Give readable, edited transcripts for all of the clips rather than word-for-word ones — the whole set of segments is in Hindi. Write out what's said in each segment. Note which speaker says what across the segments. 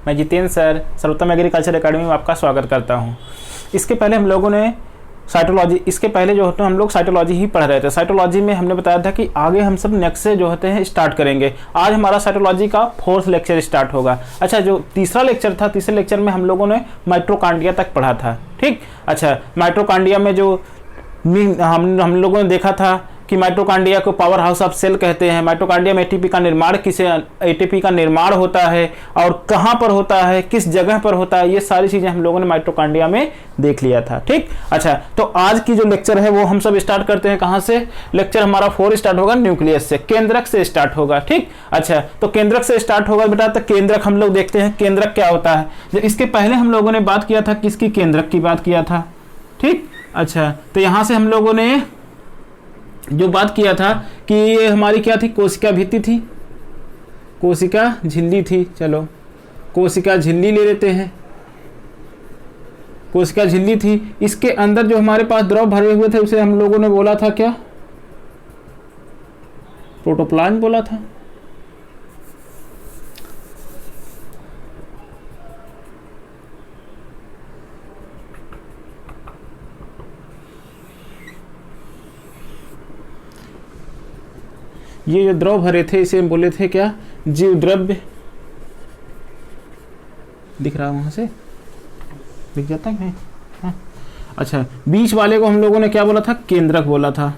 Speaker 1: मैं जितेंद्र सर सर्वोत्तम एग्रीकल्चर एकेडमी में आपका स्वागत करता हूं। इसके पहले हम लोगों ने साइटोलॉजी, इसके पहले जो होता है हम लोग साइटोलॉजी ही पढ़ रहे थे। साइटोलॉजी में हमने बताया था कि आगे हम सब नेक्स्ट से जो होते हैं स्टार्ट करेंगे। आज हमारा साइटोलॉजी का 4th लेक्चर स्टार्ट होगा। अच्छा, जो तीसरा लेक्चर था, तीसरे लेक्चर में हम लोगों ने माइटोकॉन्ड्रिया तक पढ़ा था। ठीक, अच्छा, माइटोकॉन्ड्रिया में जो हम लोगों ने देखा था कि माइटोकॉन्ड्रिया को पावर हाउस ऑफ सेल कहते हैं। माइटोकॉन्ड्रिया में एटीपी का निर्माण होता है और कहाँ पर होता है, किस जगह पर होता है, ये सारी चीजें हम लोगों ने माइटोकॉन्ड्रिया में देख लिया था। ठीक, अच्छा, तो आज की जो लेक्चर है वो हम सब स्टार्ट करते हैं कहाँ से। लेक्चर हमारा 4 स्टार्ट होगा न्यूक्लियस से, केंद्रक से स्टार्ट होगा। ठीक, अच्छा, तो केंद्रक से स्टार्ट होगा बेटा। तो केंद्रक हम लोग देखते हैं केंद्रक क्या होता है। इसके पहले हम लोगों ने बात किया था किसकी, केंद्रक की बात किया था। ठीक, अच्छा, तो यहां से हम लोगों ने जो बात किया था कि ये हमारी क्या थी, कोशिका भित्ति थी, कोशिका झिल्ली थी। चलो कोशिका झिल्ली ले लेते हैं। कोशिका झिल्ली थी, इसके अंदर जो हमारे पास द्रव भरे हुए थे उसे हम लोगों ने बोला था क्या, प्रोटोप्लाज्म बोला था। ये जो द्रव भरे थे इसे हम बोले थे क्या, जीव द्रव्य। दिख रहा है वहां से, दिख जाता है। हाँ, अच्छा, बीच वाले को हम लोगों ने क्या बोला था, केंद्रक बोला था।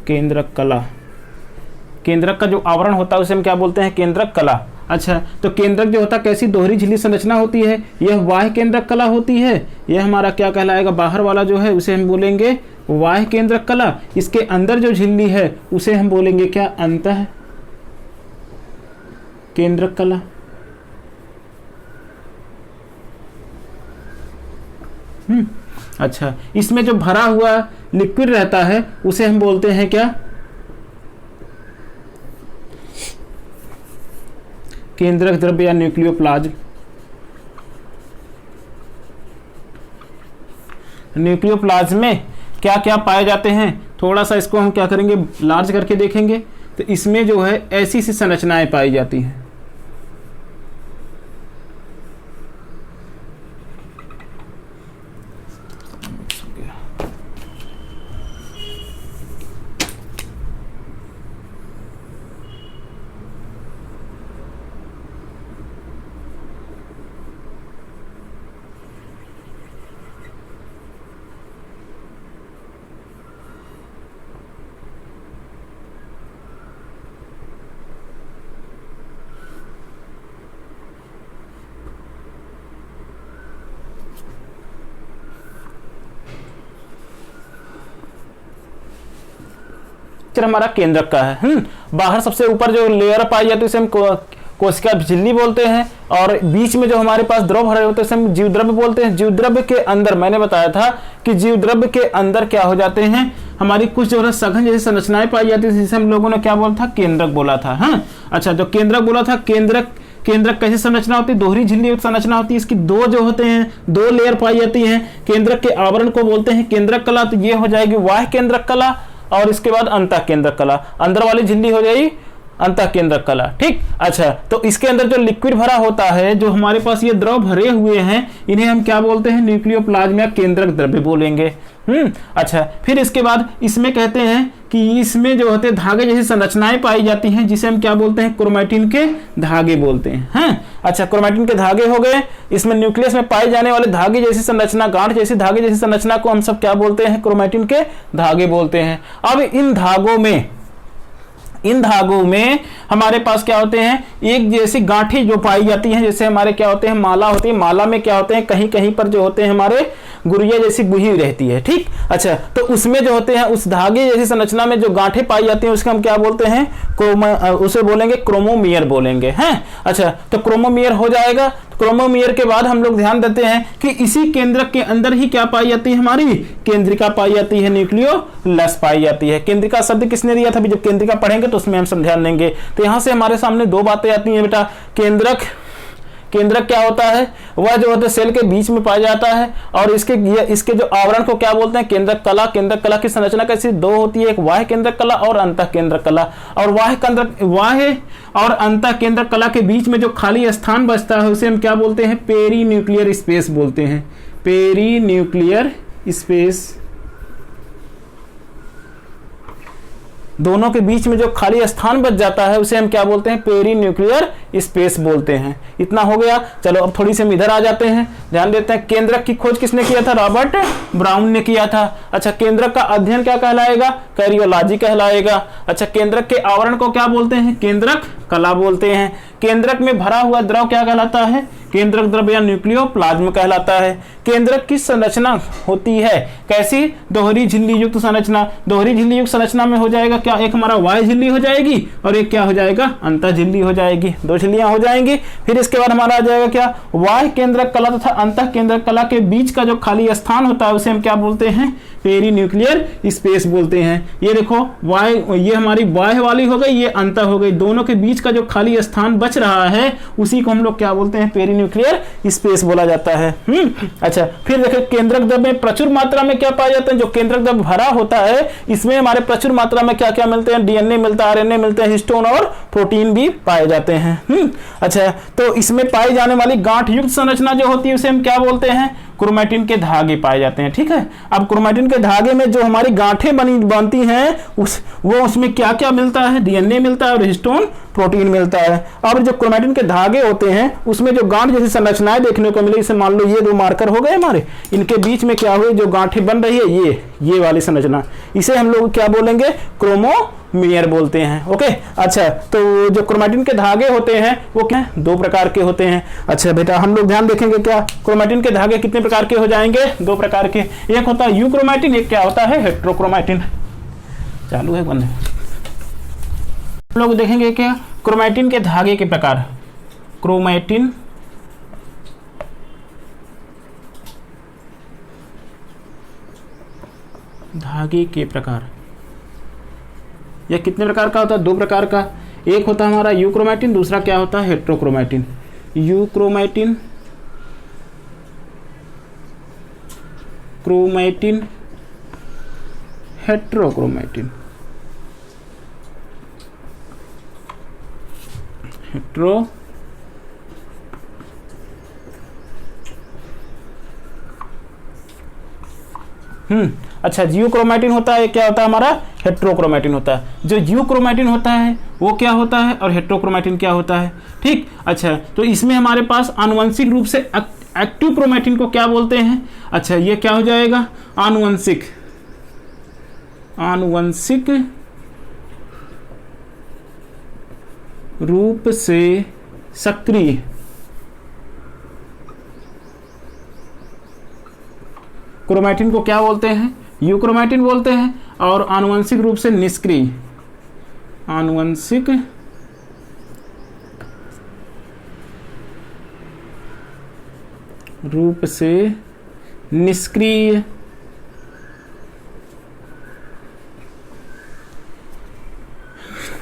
Speaker 1: केंद्रक कला, केंद्रक का जो आवरण होता है उसे हम क्या बोलते हैं, केंद्रक कला। अच्छा, तो केंद्रक जो होता है कैसी दोहरी झिल्ली संरचना होती है, यह बाह्य केंद्रक कला होती है। यह हमारा क्या कहलाएगा, बाहर वाला जो है उसे हम बोलेंगे बाह्य केंद्रक कला। इसके अंदर जो झिल्ली है उसे हम बोलेंगे क्या, अंतः केंद्रक कला। अच्छा, इसमें जो भरा हुआ लिक्विड रहता है उसे हम बोलते हैं क्या, केंद्रक द्रव्य या न्यूक्लियोप्लाज्म। न्यूक्लियोप्लाज्म में क्या क्या पाए जाते हैं, थोड़ा सा इसको हम क्या करेंगे, लार्ज करके देखेंगे। तो इसमें जो है ऐसी सी संरचनाएं पाई जाती हैं। हमारा केंद्रक का है। बाहर सबसे ऊपर जो लेयर पाई जाती है उसे हम कोशिका झिल्ली बोलते हैं, और बीच में जो हमारे पास द्रव भरे होते हैं उसे हम जीवद्रव्य बोलते हैं। जीवद्रव्य के अंदर मैंने बताया था कि जीवद्रव्य के अंदर क्या हो जाते हैं, हमारी कुछ जो है सघन जैसी संरचनाएं पाई जाती है, जिसे हम लोगों ने क्या बोला था, केंद्रक बोला था। हाँ, अच्छा, जो केंद्रक बोला था, केंद्रक कैसी संरचना होती है, दोहरी झिल्ली संरचना होती है। इसकी दो जो होते हैं, 2 लेयर पाई जाती हैं। केंद्रक के आवरण को बोलते हैं केंद्रक कला। तो ये हो जाएगी बाह्य केंद्रक कला, और इसके बाद अंतः केंद्रक कला। अंदर वाली झिल्ली हो जाएगी अंतः केंद्रक कला। ठीक, अच्छा, तो इसके अंदर जो लिक्विड भरा होता है, जो हमारे पास ये द्रव भरे हुए हैं, इन्हें हम क्या बोलते हैं, न्यूक्लियोप्लाज्म या केंद्रक द्रव्य बोलेंगे। अच्छा, फिर इसके बाद इसमें कहते हैं कि इसमें जो होते हैं धागे जैसी संरचनाएं पाई जाती हैं, जिसे हम क्या बोलते हैं, क्रोमैटिन के धागे बोलते हैं। हाँ, अच्छा, क्रोमैटिन के धागे हो गए। इसमें न्यूक्लियस में पाए जाने वाले धागे जैसी संरचना, गांठ जैसी धागे जैसी संरचना को हम सब क्या बोलते हैं, क्रोमैटिन के धागे बोलते हैं। अब इन धागों में हमारे पास क्या होते हैं, एक जैसी गांठें जो पाई जाती हैं, जैसे हमारे क्या होते हैं, माला होती है। माला में क्या होते हैं, कहीं कहीं पर जो होते हैं हमारे गुड़िया जैसी गुही रहती है। ठीक, अच्छा, तो उसमें जो होते हैं, उस धागे जैसी संरचना में जो गांठें पाई जाती हैं उसके हम क्या बोलते हैं, उसे बोलेंगे क्रोमोमियर बोलेंगे। हैं, अच्छा, तो क्रोमोमियर हो जाएगा। क्रोमोमियर के बाद हम लोग ध्यान देते हैं कि इसी केंद्रक के अंदर ही क्या पाई जाती है, हमारी केंद्रिका पाई जाती है, न्यूक्लियोलस पाई जाती है। केंद्रिका शब्द किसने दिया था, जब केंद्रिका पढ़ेंगे तो उसमें हम सब ध्यान देंगे। तो यहां से हमारे सामने 2 बातें आती हैं बेटा, केंद्रक क्या होता है, वह जो होता है सेल के बीच में पाया जाता है और इसके जो आवरण को क्या बोलते हैं, केंद्रक कला। केंद्रक कला की संरचना कैसी दो होती है, एक बाह्य केंद्रक कला और अंतः केंद्रक कला। और बाह्य और अंतः केंद्रक कला के बीच में जो खाली स्थान बचता है उसे हम क्या बोलते हैं, पेरीन्यूक्लियर स्पेस बोलते हैं। पेरीन्यूक्लियर स्पेस, दोनों के बीच में जो खाली स्थान बच जाता है उसे हम क्या बोलते हैं, पेरीन्यूक्लियर स्पेस बोलते हैं। इतना हो गया। चलो अब थोड़ी सी हम इधर आ जाते हैं, ध्यान देते हैं। केंद्रक की खोज किसने किया था, रॉबर्ट ब्राउन ने किया था। अच्छा, केंद्रक का अध्ययन क्या कहलाएगा, कैरियोलॉजी कहलाएगा। अच्छा, केंद्रक के आवरण को क्या बोलते हैं, केंद्रक कला बोलते हैं। केंद्रक में भरा हुआ द्रव क्या कहलाता है, केंद्रक द्रव या न्यूक्लियोप्लाज्म कहलाता है। केंद्रक की संरचना होती है कैसी, दोहरी झिल्ली युक्त संरचना। दोहरी झिल्ली युक्त संरचना में हो जाएगा क्या, एक हमारा वाय झिल्ली हो जाएगी और एक क्या हो जाएगा, अंतः झिल्ली हो जाएगी। दो झिल्लियां हो जाएंगी। फिर इसके बाद हमारा आ जाएगा क्या, वाय केंद्रक कला तथा अंतः केंद्रक कला के बीच का जो खाली स्थान होता है उसे हम क्या बोलते हैं, पेरीन्यूक्लियर स्पेस बोलते हैं। ये देखो वाय, ये हमारी बाह्य वाली हो गई, ये अंतः हो गई। दोनों के बीच का जो खाली स्थान बच रहा है उसी को हम लोग क्या बोलते हैं, पेरीन्यूक्लियर स्पेस बोला जाता है। अच्छा, फिर देखो केंद्रक द्रव में प्रचुर मात्रा में क्या पाया जाता है, जो केंद्रक द्रव भरा होता है इसमें हमारे प्रचुर मात्रा में क्या क्या मिलते हैं, डीएनए मिलता है, आरएनए मिलते हैं, हिस्टोन और प्रोटीन भी पाए जाते हैं। अच्छा, तो इसमें पाई जाने वाली गांठ युक्त संरचना जो होती है उसे हम क्या बोलते हैं, क्रोमैटिन के धागे पाए जाते हैं। ठीक है, अब क्रोमैटिन के धागे में जो हमारी गांठें बनती हैं उसमें क्या क्या मिलता है, डीएनए मिलता है और हिस्टोन प्रोटीन मिलता है। और जो क्रोमैटिन के धागे होते हैं उसमें जो गांठ जैसी संरचनाएं देखने को मिली, इसे मान लो ये दो मार्कर हो गए हमारे, इनके बीच में क्या हुए, जो गांठें बन रही है ये वाली संरचना, इसे हम लोग क्या बोलेंगे, क्रोमोमियर बोलते हैं। ओके, अच्छा, तो जो क्रोमैटिन के धागे होते हैं वो क्या दो प्रकार के होते हैं। अच्छा बेटा, हम लोग ध्यान देखेंगे क्या, क्रोमैटिन के धागे कितने प्रकार के हो जाएंगे, दो प्रकार के। एक होता है यूक्रोमैटिन, एक क्या होता है, हेट्रोक्रोमैटिन। चालू है बंद है। हम लोग देखेंगे क्या, क्रोमैटिन के धागे के प्रकार। क्रोमैटिन धागे के प्रकार, यह कितने प्रकार का होता है, दो प्रकार का। एक होता है हमारा यूक्रोमैटिन, दूसरा क्या होता है, heterochromatin. Euchromatin, chromatin, heterochromatin. Hetero अच्छा, यूक्रोमैटिन होता है, क्या होता है हमारा, हेट्रोक्रोमैटिन होता है। जो यूक्रोमैटिन होता है वो क्या होता है और हेट्रोक्रोमैटिन क्या होता है। ठीक, अच्छा, तो इसमें हमारे पास आनुवंशिक रूप से एक्टिव क्रोमैटिन को क्या बोलते हैं। अच्छा, ये क्या हो जाएगा, आनुवंशिक रूप से सक्रिय क्रोमैटिन को क्या बोलते हैं, यूक्रोमैटिन बोलते हैं। और आनुवंशिक रूप से निष्क्रिय, आनुवंशिक रूप से निष्क्रिय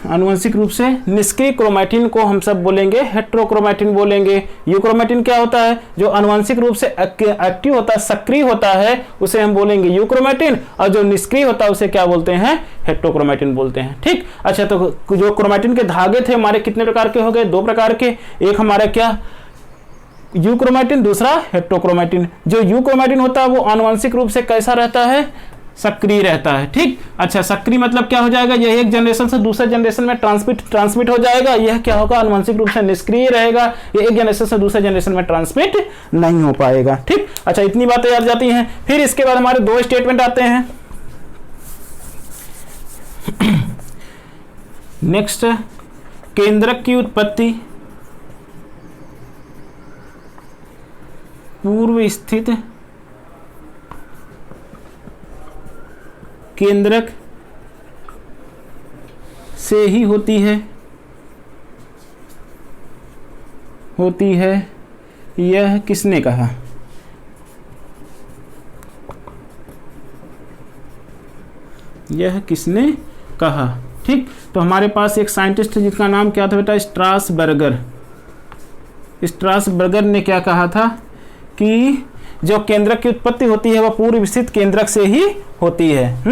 Speaker 1: आनुवंशिक रूप से निष्क्रिय क्रोमैटिन को हम सब बोलेंगे हेट्रोक्रोमैटिन बोलेंगे। यूक्रोमैटिन क्या होता है, जो आनुवंशिक रूप से एक्टिव होता है, सक्रिय होता है, उसे हम बोलेंगे यूक्रोमैटिन। और जो निष्क्रिय होता है उसे क्या बोलते हैं, हेट्रोक्रोमैटिन बोलते हैं। ठीक, अच्छा, तो जो क्रोमैटिन के धागे थे हमारे कितने प्रकार के हो गए, दो प्रकार के। एक हमारा क्या, यूक्रोमैटिन, दूसरा हेट्रोक्रोमैटिन। जो यूक्रोमैटिन होता है वो आनुवंशिक रूप से कैसा रहता है, सक्रिय रहता है। ठीक, अच्छा, सक्रिय मतलब क्या हो जाएगा, यह एक जनरेशन से दूसरे जनरेशन में ट्रांसमिट हो जाएगा। यह क्या होगा, आनुवंशिक रूप से निष्क्रिय रहेगा, ये एक जनरेशन से दूसरे जनरेशन में ट्रांसमिट नहीं हो पाएगा। ठीक, अच्छा, इतनी बातें याद जाती हैं। फिर इसके बाद हमारे दो स्टेटमेंट आते हैं। नेक्स्ट, केंद्रक की उत्पत्ति पूर्व स्थित केंद्रक से ही होती है, यह किसने कहा। यह किसने कहा। ठीक, तो हमारे पास एक साइंटिस्ट है जिसका नाम क्या था बेटा, स्ट्रासबर्गर। स्ट्रासबर्गर ने क्या कहा था कि जो केंद्रक की उत्पत्ति होती है वह पूर्व विकसित केंद्रक से ही होती है।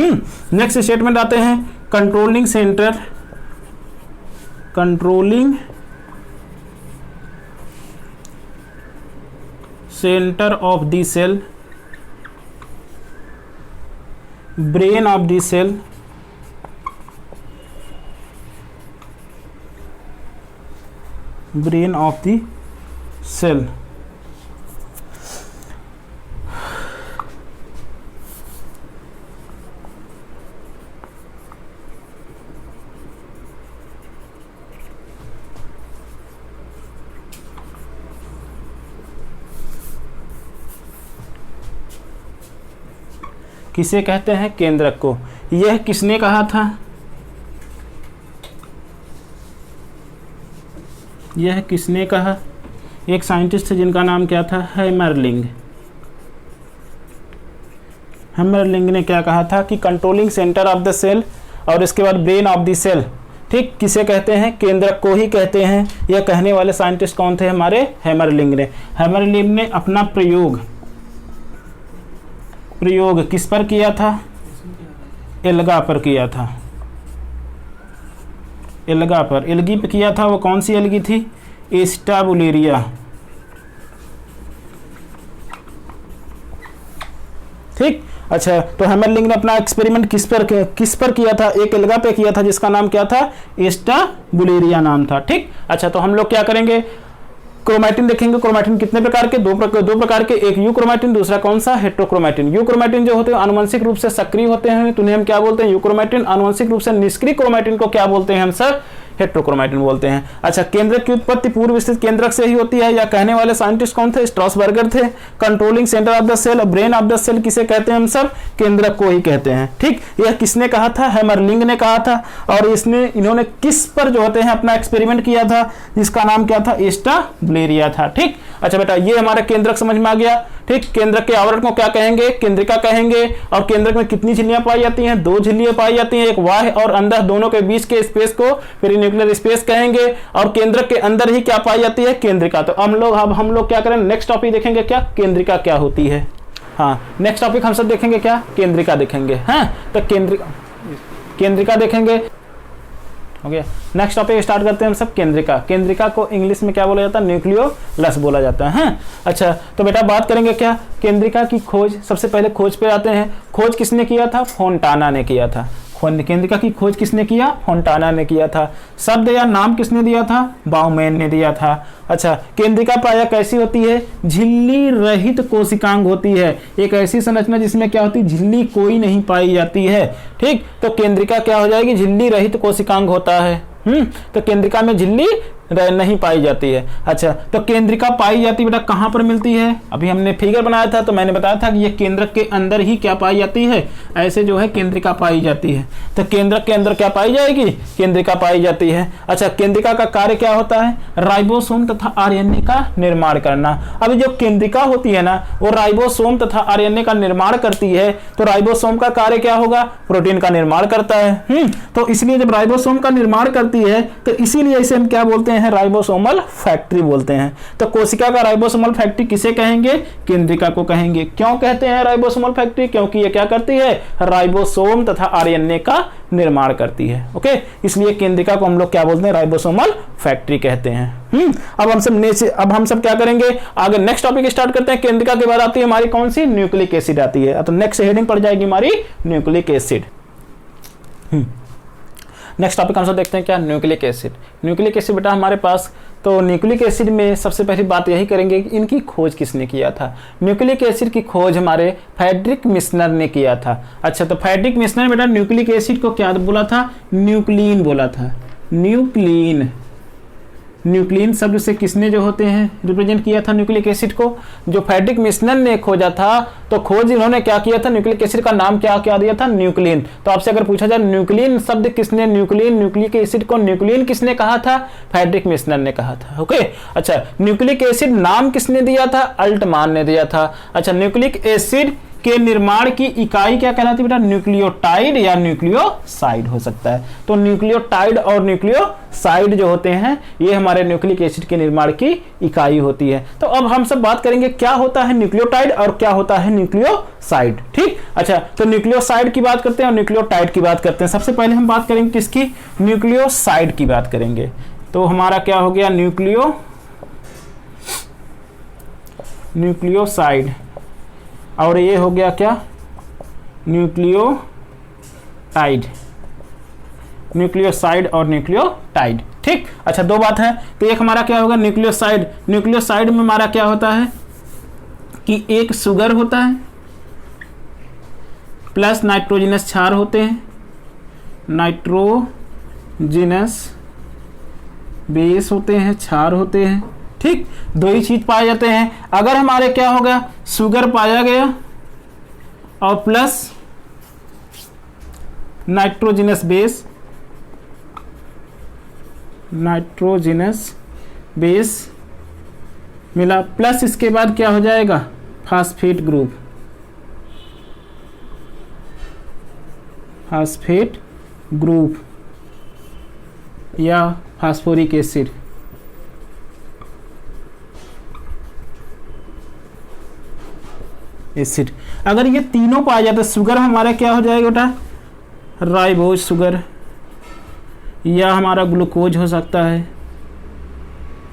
Speaker 1: नेक्स्ट स्टेटमेंट आते हैं, controlling centre of the cell, brain of the cell, brain of the cell. किसे कहते हैं? केंद्रक को। यह किसने कहा था? यह किसने कहा? एक साइंटिस्ट थे जिनका नाम क्या था? हैमरलिंग। हैमरलिंग ने क्या कहा था कि controlling centre of the cell और इसके बाद ब्रेन ऑफ द सेल, ठीक, किसे कहते हैं? केंद्रक को ही कहते हैं। यह कहने वाले साइंटिस्ट कौन थे? हमारे हैमरलिंग ने। हैमरलिंग ने अपना प्रयोग किस पर किया था? एल्गा पर किया था। एल्गा पर, एल्गी पे किया था। वो कौन सी एल्गी थी? एस्टाबुलेरिया। ठीक, अच्छा, तो हैमरलिंग ने अपना एक्सपेरिमेंट किस पर किया था? एक एल्गा पे किया था जिसका नाम क्या था? एस्टाबुलेरिया नाम था। ठीक, अच्छा, तो हम लोग क्या करेंगे? क्रोमैटिन देखेंगे। क्रोमैटिन कितने प्रकार के? दो प्रकार के, एक यू क्रोमैटिन, दूसरा कौन सा? हेट्रोक्रोमैटिन। यू क्रोमैटिन जो होते हैं आनुवंशिक रूप से सक्रिय होते हैं, तो उन्हें हम क्या बोलते हैं? You chromatin. आनुवंशिक रूप से निष्क्रिय क्रोमैटिन को क्या बोलते हैं हम सर? हेट्रोक्रोमैटिन बोलते हैं। अच्छा, केंद्रक की उत्पत्ति पूर्व विकसित केंद्रक से ही होती है। या कहने वाले साइंटिस्ट कौन थे? स्ट्रासबर्गर थे। Controlling centre of the cell, brain of the cell किसे कहते हैं हम सब? केंद्रक को ही कहते हैं। ठीक, यह किसने कहा था? हैमरलिंग ने कहा था। और इन्होंने किस पर जो होते हैं अपना एक्सपेरिमेंट किया था, जिसका नाम क्या था? एस्टाबुलेरिया था। ठीक, अच्छा बेटा, ये हमारा केंद्रक समझ में आ गया। ठीक, केंद्रक के आवरण को क्या कहेंगे? केंद्रिका कहेंगे। और केंद्रक में कितनी झिल्लियां पाई जाती हैं? 2 झिल्लियां पाई जाती हैं, एक बाह्य और अंदर, दोनों के बीच के स्पेस को पेरिन्यूक्लियर स्पेस कहेंगे। और केंद्रक के अंदर ही क्या पाई जाती है? केंद्रिका। तो हम लोग क्या करें? नेक्स्ट टॉपिक देखेंगे क्या? केंद्रिका क्या होती है। हाँ, नेक्स्ट टॉपिक हम सब देखेंगे क्या? केंद्रिका देखेंगे। हाँ, तो केंद्रिका देखेंगे। हो गया। नेक्स्ट टॉपिक स्टार्ट करते हैं हम सब। केंद्रिका। केंद्रिका को इंग्लिश में क्या बोला जाता है? न्यूक्लियोलस बोला जाता है। अच्छा, तो बेटा बात करेंगे क्या? केंद्रिका की खोज। सबसे पहले खोज पे आते हैं। खोज किसने किया था? फोंटाना ने किया था। केंद्रिका की खोज किसने किया? फोंटाना ने किया था। शब्द या नाम किसने दिया था? बाउमैन ने दिया था। अच्छा, केंद्रिका प्रायः कैसी होती है? झिल्ली रहित कोशिकांग होती है। एक ऐसी संरचना जिसमें क्या होती है? झिल्ली कोई नहीं पाई जाती है। ठीक, तो केंद्रिका क्या हो जाएगी? झिल्ली रहित कोशिकांग होता है। तो केंद्रिका में झिल्ली नहीं पाई जाती है। अच्छा, तो केंद्रिका पाई जाती बेटा कहाँ पर मिलती है? अभी हमने फिगर बनाया था तो मैंने बताया था कि ये केंद्रक के अंदर ही क्या पाई जाती है? ऐसे जो है केंद्रिका पाई जाती है। तो केंद्रक के अंदर क्या पाई जाएगी? केंद्रिका पाई जाती है। अच्छा, केंद्रिका का कार्य क्या होता है? राइबोसोम तथा आरएनए का निर्माण करना। अभी जो केंद्रिका होती है ना, वो राइबोसोम तथा आरएनए का निर्माण करती है। तो राइबोसोम का कार्य क्या होगा? प्रोटीन का निर्माण करता है। तो इसलिए जब राइबोसोम का निर्माण करती है तो इसीलिए इसे हम क्या बोलते हैं? राइबोसोमल फैक्ट्री बोलते हैं। तो कोशिका का राइबोसोमल फैक्ट्री किसे कहेंगे? केंद्रिका को कहेंगे। क्यों कहते हैं राइबोसोमल फैक्ट्री? क्योंकि ये क्या करती है? राइबोसोम तथा आरएनए का निर्माण करती है। ओके, इसलिए केंद्रिका को हम लोग क्या बोलते हैं? राइबोसोमल फैक्ट्री कहते हैं। अब हम सब क्या करेंगे? आगे नेक्स्ट टॉपिक स्टार्ट करते हैं। केंद्रिका के बाद आती है हमारी कौन सी? न्यूक्लिक एसिड आती है। तो नेक्स्ट हेडिंग पड़ जाएगी हमारी न्यूक्लिक एसिड। नेक्स्ट टॉपिक हम सब देखते हैं क्या? Nucleic acid. न्यूक्लिक एसिड बेटा हमारे पास, तो न्यूक्लिक एसिड में सबसे पहली बात यही करेंगे कि इनकी खोज किसने किया था। न्यूक्लिक एसिड की खोज हमारे फ्रेडरिक मिशनर ने किया था। अच्छा, तो फ्रेडरिक मिशनर बेटा न्यूक्लिक एसिड को क्या बोला था? न्यूक्लिन बोला था। न्यूक्लिन शब्द से किसने जो होते हैं रिप्रेजेंट किया था न्यूक्लिक एसिड को? जो फ्रेडरिक मिशनर ने खोजा था। तो खोज इन्होंने क्या किया था? न्यूक्लिक एसिड का नाम क्या दिया था? न्यूक्लिन। तो आपसे अगर पूछा जाए न्यूक्लिन शब्द किसने, न्यूक्लिक एसिड को न्यूक्लिन किसने कहा था? फ्रेडरिक मिशनर ने कहा था। ओके, अच्छा, न्यूक्लिक एसिड नाम किसने दिया था? अल्टमान ने दिया था। अच्छा, न्यूक्लिक एसिड के निर्माण की इकाई क्या कहलाती है बेटा? न्यूक्लियोटाइड या न्यूक्लियोसाइड हो सकता है। तो न्यूक्लियोटाइड और न्यूक्लियोसाइड जो होते हैं ये हमारे न्यूक्लिक एसिड के निर्माण की इकाई होती है। तो अब हम सब बात करेंगे क्या होता है न्यूक्लियोटाइड और क्या होता है न्यूक्लियोसाइड। ठीक, अच्छा, तो न्यूक्लियोसाइड की बात करते हैं और न्यूक्लियोटाइड की बात करते हैं। सबसे पहले हम बात करेंगे किसकी? न्यूक्लियोसाइड की बात करेंगे। तो हमारा क्या हो गया? न्यूक्लियोसाइड, और ये हो गया क्या? न्यूक्लियोटाइड। न्यूक्लियोसाइड और न्यूक्लियोटाइड। ठीक, अच्छा, दो बात है। तो एक हमारा क्या होगा? न्यूक्लियोसाइड। न्यूक्लियोसाइड में हमारा क्या होता है कि एक शुगर होता है प्लस नाइट्रोजनस क्षार होते हैं, नाइट्रोजनस बेस होते हैं, क्षार होते हैं। ठीक, दो ही चीज पाए जाते हैं। अगर हमारे क्या हो गया? शुगर पाया गया और plus nitrogenous base, nitrogenous base मिला, प्लस इसके बाद क्या हो जाएगा? फास्फेट ग्रुप, फास्फेट ग्रुप या फास्फोरिक एसिड। एसिड अगर ये तीनों पाए जाते, शुगर हमारा क्या हो जाएगा बेटा? राइबोज शुगर, या हमारा ग्लूकोज हो सकता है,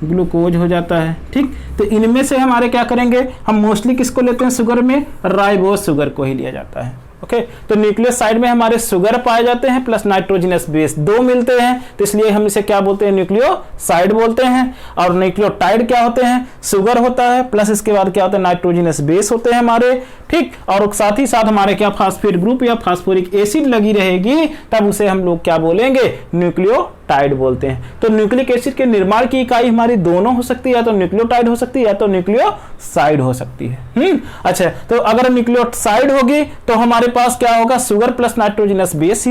Speaker 1: ग्लूकोज हो जाता है। ठीक, तो इनमें से हमारे क्या करेंगे? हम मोस्टली किसको लेते हैं शुगर में? राइबोज शुगर को ही लिया जाता है। ओके, तो न्यूक्लियोसाइड में हमारे शुगर पाए जाते हैं प्लस नाइट्रोजनस बेस, दो मिलते हैं, तो इसलिए हम इसे क्या बोलते हैं? न्यूक्लियोसाइड बोलते हैं। और न्यूक्लियोटाइड क्या होते हैं? शुगर होता है प्लस इसके बाद क्या होता है? नाइट्रोजनस बेस होते हैं हमारे। ठीक, और साथ ही साथ हमारे क्या? फास्फेट ग्रुप या फास्फोरिक एसिड लगी रहेगी, तब उसे हम लोग क्या बोलेंगे? न्यूक्लियोटाइड बोलते हैं। तो न्यूक्लिक एसिड के निर्माण की इकाई हमारी दोनों हो सकती है, या तो न्यूक्लियोटाइड हो सकती है या तो न्यूक्लियोसाइड हो सकती है। अच्छा, तो अगर न्यूक्लियोसाइड होगी तो हमारे पास क्या होगा? शुगर प्लस नाइट्रोजनस बेस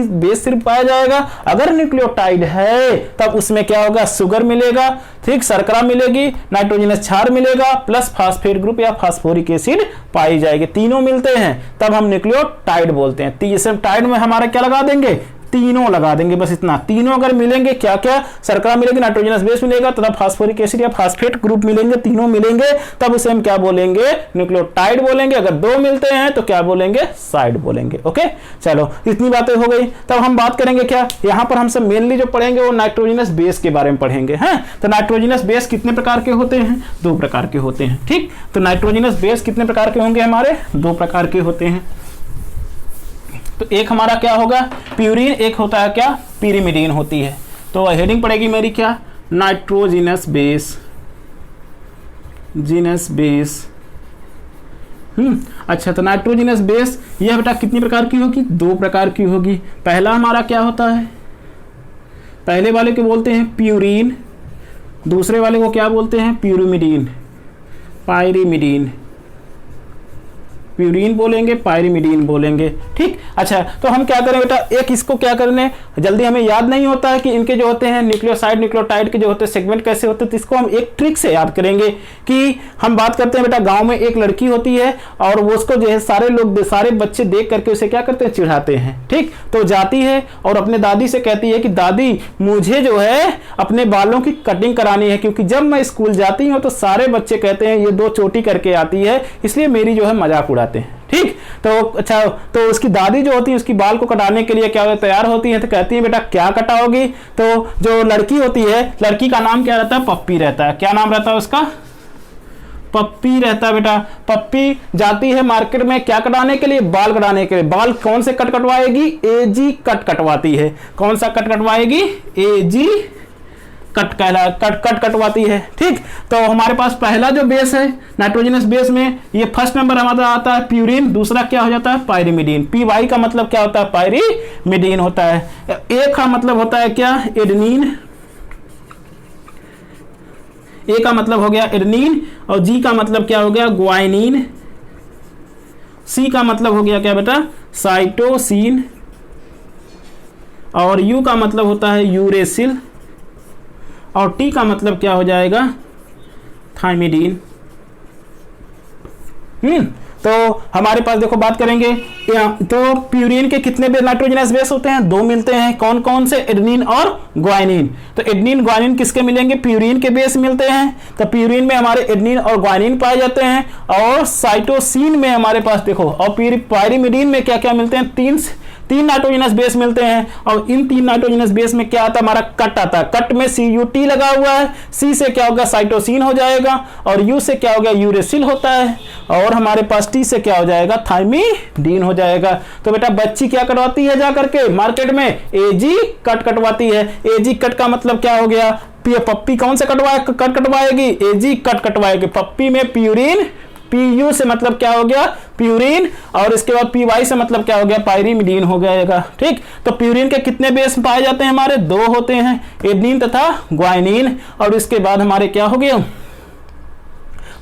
Speaker 1: सिर्फ पाया जाएगा। अगर न्यूक्लियोटाइड है तब उसमें क्या होगा? शुगर मिलेगा, ठीक, शर्करा मिलेगी, नाइट्रोजनस क्षार मिलेगा, प्लस फास्फेट ग्रुप या फास्फोरिक एसिड पाई जाएगी। तीनों मिलते हैं तब हम न्यूक्लियोटाइड बोलते हैं। तीसरे टाइड में हमारा क्या लगा देंगे? तीनों लगा देंगे, बस इतना। तीनों अगर मिलेंगे, क्या क्या? शर्करा मिलेगी, नाइट्रोजनस बेस मिलेगा तथा फास्फोरिक एसिड या फास्फेट ग्रुप मिलेंगे, तीनों मिलेंगे, तब उसे हम क्या बोलेंगे? न्यूक्लियोटाइड बोलेंगे। अगर दो मिलते हैं तो क्या बोलेंगे? साइड बोलेंगे। ओके, चलो, इतनी बातें हो गई। तब हम बात करेंगे क्या? यहां पर हम सब मेनली जो पढ़ेंगे वो नाइट्रोजनस बेस के बारे में पढ़ेंगे। हैं, तो नाइट्रोजनस बेस कितने प्रकार के होते हैं? दो प्रकार के होते हैं। ठीक, तो नाइट्रोजनस बेस कितने प्रकार के होंगे हमारे? दो प्रकार के होते हैं। तो एक हमारा क्या होगा? प्यूरिन, एक होता है क्या? पिरिमिडीन होती है। तो हेडिंग पड़ेगी मेरी क्या? Nitrogenous base, genus base. अच्छा, तो नाइट्रोजनस बेस यह बेटा कितनी प्रकार की होगी? दो प्रकार की होगी। पहला हमारा क्या होता है? पहले वाले को बोलते हैं प्यूरिन, दूसरे वाले को क्या बोलते हैं? प्यूरिमिडीन, पायरिमिडीन। प्यूरिन बोलेंगे, पायरिमिडीन बोलेंगे। ठीक, अच्छा, तो हम क्या करें बेटा? एक इसको क्या करने, जल्दी हमें याद नहीं होता है कि इनके जो होते हैं न्यूक्लियोसाइड न्यूक्लियोटाइड के जो होते हैं सेगमेंट कैसे होते हैं, तो इसको हम एक ट्रिक से याद करेंगे। कि हम बात करते हैं बेटा, गांव में एक लड़की होती है और वो उसको जो है सारे बच्चे देख करके उसे क्या करते हैं? चिढ़ाते हैं। ठीक, तो जाती है और अपने दादी से कहती है कि दादी, मुझे जो है अपने बालों की कटिंग करानी है, क्योंकि जब मैं स्कूल जाती हूँ तो सारे बच्चे कहते हैं ये दो चोटी करके आती है, इसलिए मेरी जो है मजाक उड़ाते हैं। ठीक, तो अच्छा, तो उसकी दादी जो होती है उसकी बाल को कटाने के लिए क्या तैयार होती है, तो कहती है बेटा क्या कटाओगी? तो जो लड़की होती है, लड़की का नाम क्या रहता है? पप्पी रहता है। क्या नाम रहता है उसका? पप्पी रहता है बेटा। पप्पी जाती है मार्केट में क्या कटाने के लिए? बाल कटाने के लिए। बाल कौन से कट कटवाएगी? एजी कट कटवाती है। कौन सा कट कटवाएगी? एजी कट कटवाती है। ठीक, तो हमारे पास पहला जो बेस है नाइट्रोजनस बेस में, ये फर्स्ट नंबर हमारा आता है प्यूरिन, दूसरा क्या हो जाता है? पायरिमिडीन। पी वाई का मतलब क्या होता है? पायरिमिडीन होता है। ए का मतलब होता है क्या? एडेनिन। ए का मतलब हो गया एडेनिन, और जी का मतलब क्या हो गया? ग्वाइनिन। सी का मतलब हो गया क्या बेटा? साइटोसिन। और यू का मतलब होता है यूरेसिल, और टी का मतलब क्या हो जाएगा? थाइमिडीन। तो हमारे पास देखो बात करेंगे तो प्यूरीन के कितने नाइट्रोजनस बेस होते हैं? 2 मिलते हैं। कौन कौन से? एडेनिन और ग्वानिन। तो एडेनिन ग्वानिन किसके मिलेंगे? प्यूरीन के बेस मिलते हैं। तो प्यूरीन में हमारे एडेनिन और ग्वानिन पाए जाते हैं। और साइटोसिन में हमारे पास देखो, और पायरिमिडीन में क्या क्या मिलते हैं? तीन नाइट्रोजनस बेस मिलते हैं। और इन 3 नाइट्रोजनस बेस में क्या आता है? हमारा कट आता है। कट में CUT लगा हुआ है। C से क्या होगा? साइटोसिन हो जाएगा। और U से क्या होगा? यूरेसिल होता है। और हमारे पास T से क्या हो जाएगा? थाइमिडीन हो जाएगा। तो बेटा बच्ची क्या करवाती है जा करके मार्केट में? AG कट कटवाती है। AG कट का मतलब क्या हो गया? पप्पी कौन से कट कटवाएगी? AG कट कटवाएगी। पप्पी में प्यूरिन, PU से मतलब क्या हो गया? प्यूरिन। और इसके बाद PY से मतलब क्या हो गया? पायरिमिडीन हो जाएगा। ठीक, तो प्यूरिन के कितने बेस पाए जाते हैं? हमारे 2 होते हैं, एडेनिन तथा ग्वानिन। और इसके बाद हमारे क्या हो गया?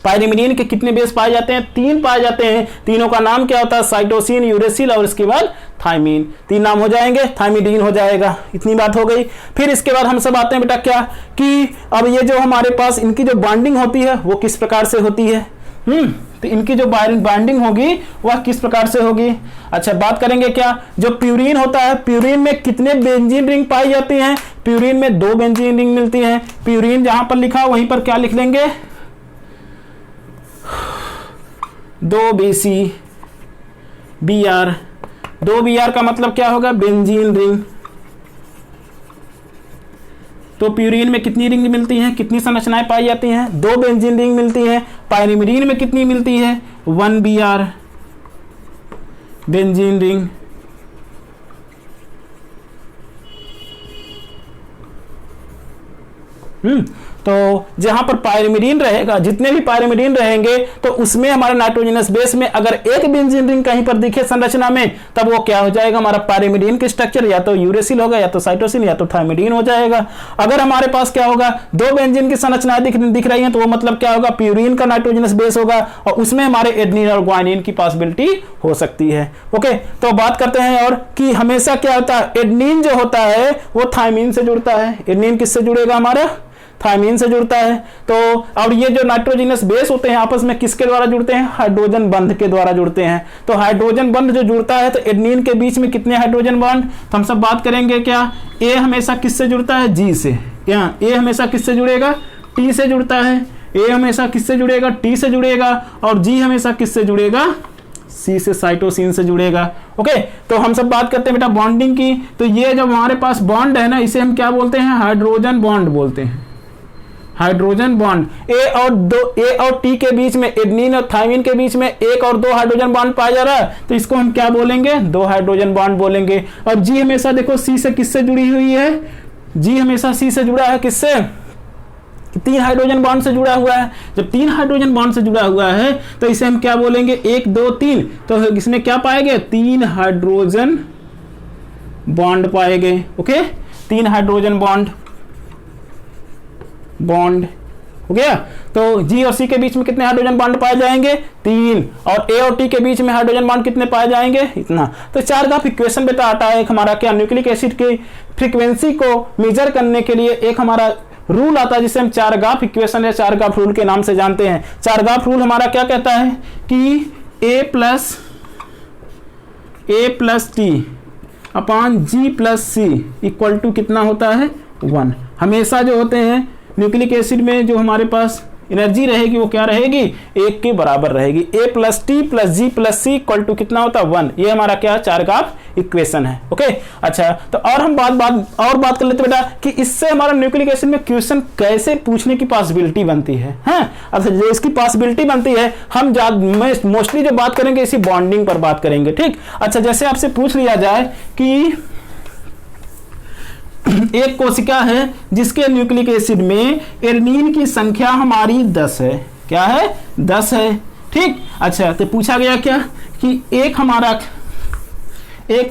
Speaker 1: पायरिमिडीन के कितने बेस पाए जाते हैं? 3 पाए जाते हैं। तीनों का नाम क्या होता है? साइटोसिन, यूरेसिल और इसके बाद थाइमिन। 3 नाम हो जाएंगे, थाइमिडीन हो जाएगा। इतनी बात हो गई। फिर इसके बाद हम सब आते हैं बेटा क्या कि अब ये जो हमारे पास इनकी जो बॉन्डिंग होती है वो किस प्रकार से होती है? तो इनकी जो बॉन्डिंग होगी वह किस प्रकार से होगी? अच्छा, बात करेंगे क्या जो प्यूरिन होता है, प्यूरिन में कितने बेंजीन रिंग पाई जाती हैं? प्यूरिन में 2 बेंजीन रिंग मिलती हैं। प्यूरिन जहां पर लिखा वहीं पर क्या लिख लेंगे? 2 BC BR। 2 BR का मतलब क्या होगा? Benzene ring. तो प्यूरिन में कितनी रिंग मिलती हैं? कितनी संरचनाएं पाई जाती हैं? 2 बेंजीन रिंग मिलती हैं। पायरिमिडीन में कितनी मिलती है? 1 BR बेंजीन रिंग। तो जहां पर पायरिमिडीन रहेगा, जितने भी पायरिमिडीन रहेंगे तो उसमें हमारे नाइट्रोजनस बेस में अगर एक बेंजीन रिंग कहीं पर दिखे संरचना में, तब वो क्या हो जाएगा? हमारा पायरिमिडीन के स्ट्रक्चर या तो यूरेसिल होगा, या तो साइटोसिन, या तो थाइमिडीन हो जाएगा। अगर हमारे पास क्या होगा? 2 बेंजीन की संरचनाएं दिख रही हैं, तो वो मतलब क्या होगा? प्यूरिन का नाइट्रोजनस बेस होगा और उसमें हमारे एडेनिन और ग्वानिन की पॉसिबिलिटी हो सकती है। ओके, तो बात करते हैं और कि हमेशा क्या होता है? एडेनिन जो होता है वो थाइमिन से जुड़ता है। एडेनिन किससे जुड़ेगा? हमारा थाइमिन से जुड़ता है। तो और ये जो नाइट्रोजनस बेस होते हैं आपस में किसके द्वारा जुड़ते हैं? हाइड्रोजन बंध के द्वारा जुड़ते हैं। तो हाइड्रोजन बंध जो जुड़ता है, तो एडेनिन के बीच में कितने हाइड्रोजन बॉन्ड? तो हम सब बात करेंगे क्या? A हमेशा किससे जुड़ता है? G से। यहाँ A हमेशा किससे जुड़ेगा? T से जुड़ता है। A हमेशा किससे जुड़ेगा? T से जुड़ेगा। और G हमेशा किससे जुड़ेगा? C से, साइटोसिन से जुड़ेगा। ओके, तो हम सब बात करते हैं बेटा बॉन्डिंग की। तो ये जो हमारे पास बॉन्ड है ना, इसे हम क्या बोलते हैं? हाइड्रोजन बॉन्ड बोलते हैं। Hydrogen bond. A और T के बीच में, एडेनिन और थाइमिन के बीच में 1 और 2 हाइड्रोजन बॉन्ड पाया जा रहा है, तो इसको हम क्या बोलेंगे? 2 हाइड्रोजन बॉन्ड बोलेंगे। और G हमेशा देखो C से किससे जुड़ी हुई है? G हमेशा C से जुड़ा है। किससे? 3 हाइड्रोजन बॉन्ड से जुड़ा हुआ है। जब 3 हाइड्रोजन बॉन्ड से जुड़ा हुआ है तो इसे हम क्या बोलेंगे? 1 2 3। तो इसमें क्या पाएंगे? 3 हाइड्रोजन बॉन्ड पाएंगे। ओके, 3 हाइड्रोजन बॉन्ड हो गया। तो G और C के बीच में कितने हाइड्रोजन बॉन्ड पाए जाएंगे? 3। और A और T के बीच में हाइड्रोजन बॉन्ड कितने पाए जाएंगे? इतना। तो 4 ग्राफ इक्वेशन बेटा आता है। एक हमारा क्या न्यूक्लिक एसिड की फ्रीक्वेंसी को मेजर करने के लिए एक हमारा रूल आता है जिसे हम 4 ग्राफ इक्वेशन या 4 ग्राफ रूल के नाम से जानते हैं। 4 ग्राफ रूल हमारा क्या कहता है कि A plus T upon G plus C equal to कितना होता है? 1। हमेशा जो होते हैं न्यूक्लिक एसिड में जो हमारे पास एनर्जी रहेगी वो क्या रहेगी? 1 के बराबर रहेगी। A plus T plus G plus C equal to कितना होता है? 1। ये हमारा क्या 4 ग्राफ इक्वेशन है। ओके, अच्छा, तो और हम बात कर लेते बेटा कि इससे हमारा न्यूक्लिक एसिड में क्वेश्चन कैसे पूछने की पॉसिबिलिटी बनती है। अच्छा, जो इसकी पॉसिबिलिटी बनती है हम मोस्टली जो बात करेंगे इसी बॉन्डिंग पर बात करेंगे। ठीक, अच्छा, जैसे आपसे पूछ लिया जाए कि एक कोशिका है जिसके न्यूक्लिक एसिड में एडेनिन की संख्या हमारी 10 है। क्या है? 10 है। ठीक, अच्छा, तो पूछा गया क्या कि एक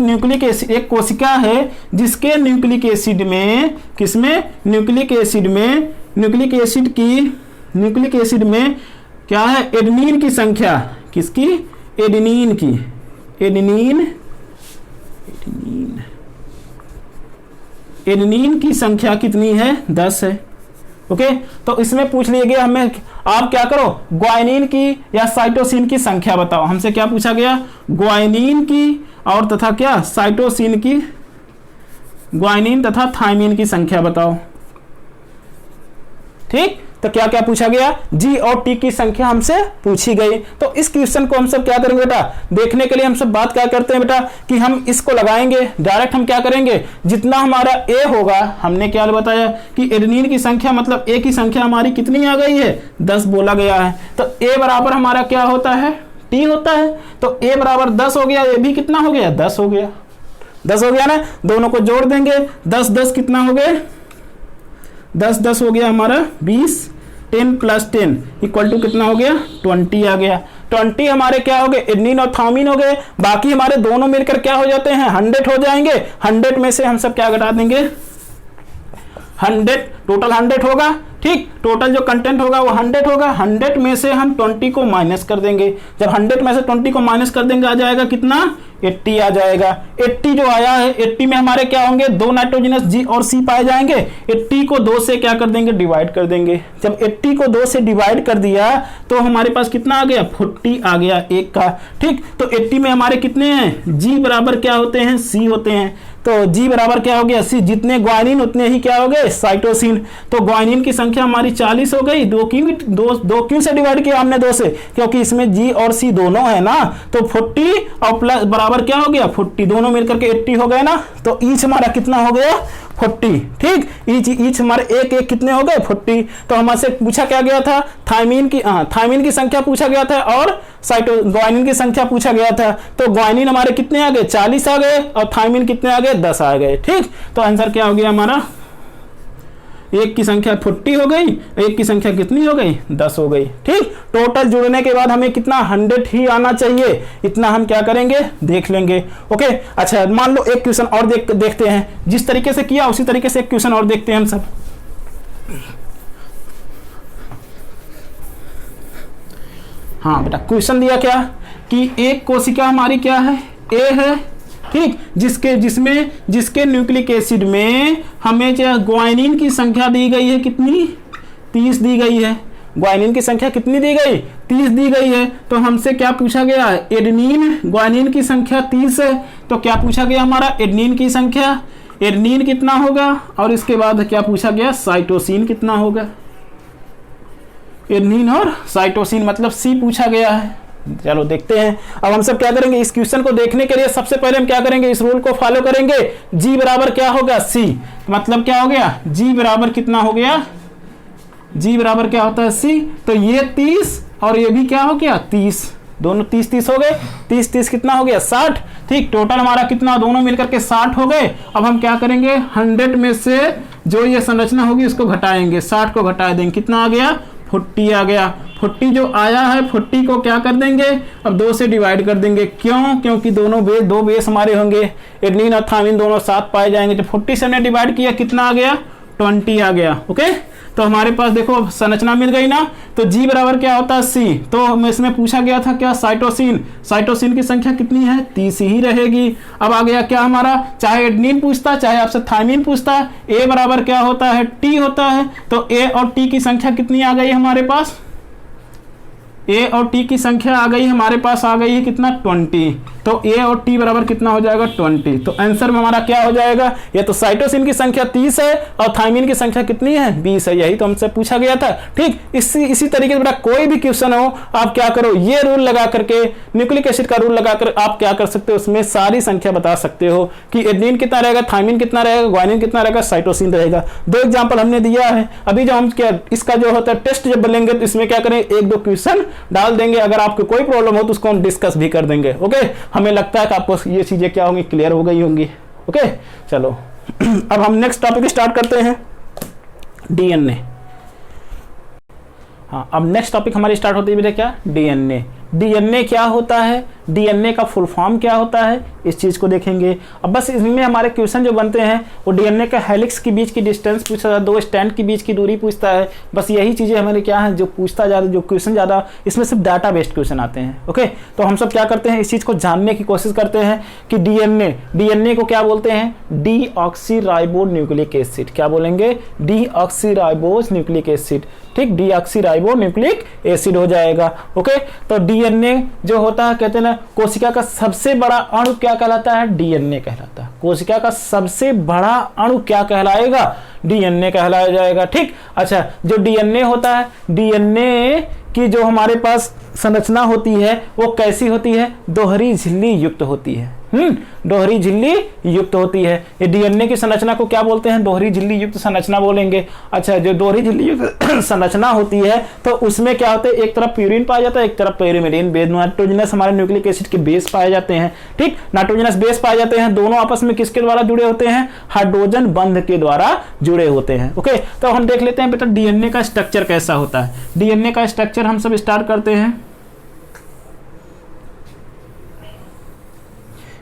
Speaker 1: न्यूक्लिक एसिड, एक कोशिका है जिसके न्यूक्लिक एसिड में, किसमें? न्यूक्लिक एसिड में क्या है? एडेनिन की संख्या, किसकी? एडेनिन की। एडेनिन की संख्या कितनी है? 10 है। ओके, तो इसमें पूछ लिया गया हमें, आप क्या करो, ग्वाइनिन की या साइटोसिन की संख्या बताओ। हमसे क्या पूछा गया, ग्वाइनिन की और तथा क्या, साइटोसिन की, ग्वाइनिन तथा थायमिन की संख्या बताओ। ठीक, तो क्या क्या पूछा गया, जी और टी की संख्या हमसे पूछी गई। तो इस क्वेश्चन को हम सब क्या करेंगे बेटा, देखने के लिए हम सब बात क्या करते हैं बेटा, कि हम इसको लगाएंगे डायरेक्ट। हम क्या करेंगे, जितना हमारा ए होगा, हमने क्या बताया कि एडेनिन की संख्या मतलब ए की संख्या हमारी कितनी आ गई है, 10 बोला गया है। तो ए बराबर हमारा क्या होता है, टी होता है। तो ए बराबर 10 हो गया, ए भी कितना हो गया, 10 हो गया, 10 हो गया ना। दोनों को जोड़ देंगे, 10 10 कितना हो गए, 10 10 हो गया हमारा 20, 10 + 10 इक्वल टू कितना हो गया, 20 आ गया। 20 हमारे क्या हो गए, एडेनिन और थायमिन हो गए। बाकी हमारे दोनों मिलकर क्या हो जाते हैं, 100 हो जाएंगे। 100 में से हम सब क्या घटा देंगे, 100, टोटल 100 होगा। ठीक, टोटल जो कंटेंट होगा वो 100 होगा। 100 में से हम 20 को माइनस कर देंगे। जब 100 में से 20 को माइनस कर देंगे, आ जाएगा कितना, 80 आ जाएगा। 80 जो आया है, 80 में हमारे क्या होंगे, 2 नाइट्रोजनस जी और सी पाए जाएंगे। 80 को 2 से क्या कर देंगे, डिवाइड कर देंगे। जब 80 को 2 से डिवाइड कर दिया तो हमारे पास कितना आ गया, 40 आ गया एक का। ठीक, तो 80 में हमारे कितने हैं, जी बराबर क्या होते हैं, सी होते हैं। तो जी बराबर क्या हो गया, सी। जितने ग्वाइनिन उतने ही क्या हो गए, साइटोसिन। तो ग्वाइनिन की संख्या हमारी 40 हो गई। दो क्यों से डिवाइड किया हमने, 2 से, क्योंकि इसमें जी और सी दोनों है ना। तो 40 और प्लस बराबर क्या हो गया, 40, दोनों मिलकर के 80 हो गए ना। तो ईच हमारा कितना हो गया, 40। ठीक, ईच हमारे एक एक कितने हो गए, 40। तो हमसे पूछा क्या गया था, थायमिन की संख्या पूछा गया था और ग्वाइनिन की संख्या पूछा गया था। तो ग्वाइनिन हमारे कितने आ गए, 40 आ गए, और थायमिन कितने आ गए, 10 आ गए। ठीक, तो आंसर क्या हो गया हमारा, एक की संख्या 40 हो गई, एक की संख्या कितनी हो गई, 10 हो गई। ठीक, टोटल जुड़ने के बाद हमें कितना, 100 ही आना चाहिए। इतना हम क्या करेंगे, देख लेंगे। ओके, अच्छा मान लो एक क्वेश्चन और देखते हैं। जिस तरीके से किया उसी तरीके से एक क्वेश्चन और देखते हैं हम सब। हाँ बेटा, क्वेश्चन दिया क्या कि एक कोशिका हमारी क्या है, ए है। ठीक, जिसके न्यूक्लिक एसिड में हमें ग्वाइनिन की संख्या दी गई है कितनी, 30 दी गई है। ग्वाइनिन की संख्या कितनी दी गई, 30 दी गई है। तो हमसे क्या पूछा गया, एडेनिन, ग्वाइनिन की संख्या 30 है। तो क्या पूछा गया हमारा, एडेनिन की संख्या, एडेनिन कितना होगा, और इसके बाद क्या पूछा गया, साइटोसिन कितना होगा। एडेनिन और साइटोसिन मतलब सी पूछा गया है। चलो देखते हैं। अब हम सब क्या करेंगे, इस क्वेश्चन को देखने के लिए सबसे पहले हम क्या करेंगे, इस रूल को फॉलो करेंगे। जी बराबर क्या होगा, सी। मतलब क्या हो गया, जी बराबर कितना हो गया, जी बराबर क्या होता है, सी। तो ये 30 और ये भी क्या हो गया, 30, दोनों 30 30 हो गए। 30 30 कितना हो गया, 60। ठीक, टोटल हमारा कितना, दोनों मिलकर के 60 हो गए। अब हम क्या करेंगे, 100 में से जो ये संरचना होगी उसको घटाएंगे, 60 को घटा देंगे, कितना आ गया, 40 आ गया। 40 जो आया है, 40 को क्या कर देंगे, अब 2 से डिवाइड कर देंगे। क्यों, क्योंकि दो बेस हमारे होंगे, एडेनिन और थायमिन दोनों साथ पाए जाएंगे। जब 40 से हमने डिवाइड किया, कितना आ गया, 20 आ गया। ओके, तो हमारे पास देखो संरचना मिल गई ना। तो जी बराबर क्या होता है, सी। तो इसमें पूछा गया था क्या, साइटोसिन की संख्या कितनी है, 30 ही रहेगी। अब आ गया क्या हमारा, चाहे एडेनिन पूछता चाहे आपसे थायमिन पूछता, ए बराबर क्या होता है, टी होता है। तो ए और टी की संख्या कितनी आ गई हमारे पास, ए और टी की संख्या आ गई हमारे पास, आ गई है कितना, 20। तो ए और टी बराबर कितना हो जाएगा, 20। तो आंसर में हमारा क्या हो जाएगा, ये तो साइटोसिन की संख्या 30 है और थायमिन की संख्या कितनी है, 20 है। यही तो हमसे पूछा गया था। ठीक, इसी तरीके से बेटा कोई भी क्वेश्चन हो, आप क्या करो, ये रूल लगा करके, न्यूक्लिक एसिड का रूल लगाकर आप क्या कर सकते हो, उसमें सारी संख्या बता सकते हो कि एडेनिन कितना रहेगा, थायमिन कितना रहेगा, ग्वाइनिन कितना रहेगा, साइटोसिन रहेगा। 2 एग्जाम्पल हमने दिया है। अभी जो हम क्या इसका जो होता है टेस्ट जब बनेंगे तो इसमें क्या करें, 1-2 क्वेश्चन डाल देंगे। अगर आपको कोई प्रॉब्लम हो तो उसको हम डिस्कस भी कर देंगे। ओके, हमें लगता है कि आपको ये चीजें क्या होंगी, क्लियर हो गई होंगी। ओके, चलो अब हम नेक्स्ट टॉपिक स्टार्ट करते हैं, डीएनए। हाँ, अब नेक्स्ट टॉपिक हमारी स्टार्ट होती है क्या, डीएनए। डीएनए क्या होता है, डीएनए का फुल फॉर्म क्या होता है, इस चीज को देखेंगे। अब बस इसमें हमारे क्वेश्चन जो बनते हैं वो डीएनए का हेलिक्स के बीच की डिस्टेंस पूछता है, दो स्टैंड के बीच की दूरी पूछता है, बस यही चीजें हमारे क्या है जो पूछता ज्यादा, जो क्वेश्चन ज्यादा इसमें सिर्फ डाटा बेस्ड क्वेश्चन आते हैं। ओके, तो हम सब क्या करते हैं, इस चीज को जानने की कोशिश करते हैं कि डीएनए को क्या बोलते हैं, डीऑक्सीराइबो न्यूक्लिक एसिड। क्या बोलेंगे, डीऑक्सीराइबोस न्यूक्लिक एसिड। ठीक, डीऑक्सीराइबो न्यूक्लिक एसिड हो जाएगा। ओके, तो डीएनए जो होता है, कहते हैं ना कोशिका का सबसे बड़ा अणु क्या कहलाता है, डीएनए कहलाता है। कोशिका का सबसे बड़ा अणु क्या कहलाएगा, डीएनए कहलाया जाएगा। ठीक, अच्छा, जो डीएनए होता है, डीएनए की जो हमारे पास संरचना होती है वो कैसी होती है, दोहरी झिल्ली युक्त होती है। दोहरी झिल्ली युक्त होती है। ये डीएनए की संरचना को क्या बोलते हैं, दोहरी झिल्ली युक्त संरचना बोलेंगे। अच्छा, जो दोहरी झिल्ली युक्त संरचना होती है तो उसमें क्या होता है, एक तरफ प्यूरिन पाया जाता है, एक तरफ पेरिमिडीन बेस, नाइट्रोजनस हमारे न्यूक्लिक एसिड के बेस पाए जाते हैं। ठीक, नाइट्रोजनस बेस पाए जाते हैं, दोनों आपस में किसके द्वारा जुड़े होते हैं, हाइड्रोजन बंध के द्वारा जुड़े होते हैं। ओके, तो हम देख लेते हैं बेटा डीएनए का स्ट्रक्चर कैसा होता है। डीएनए का स्ट्रक्चर हम सब स्टार्ट करते हैं।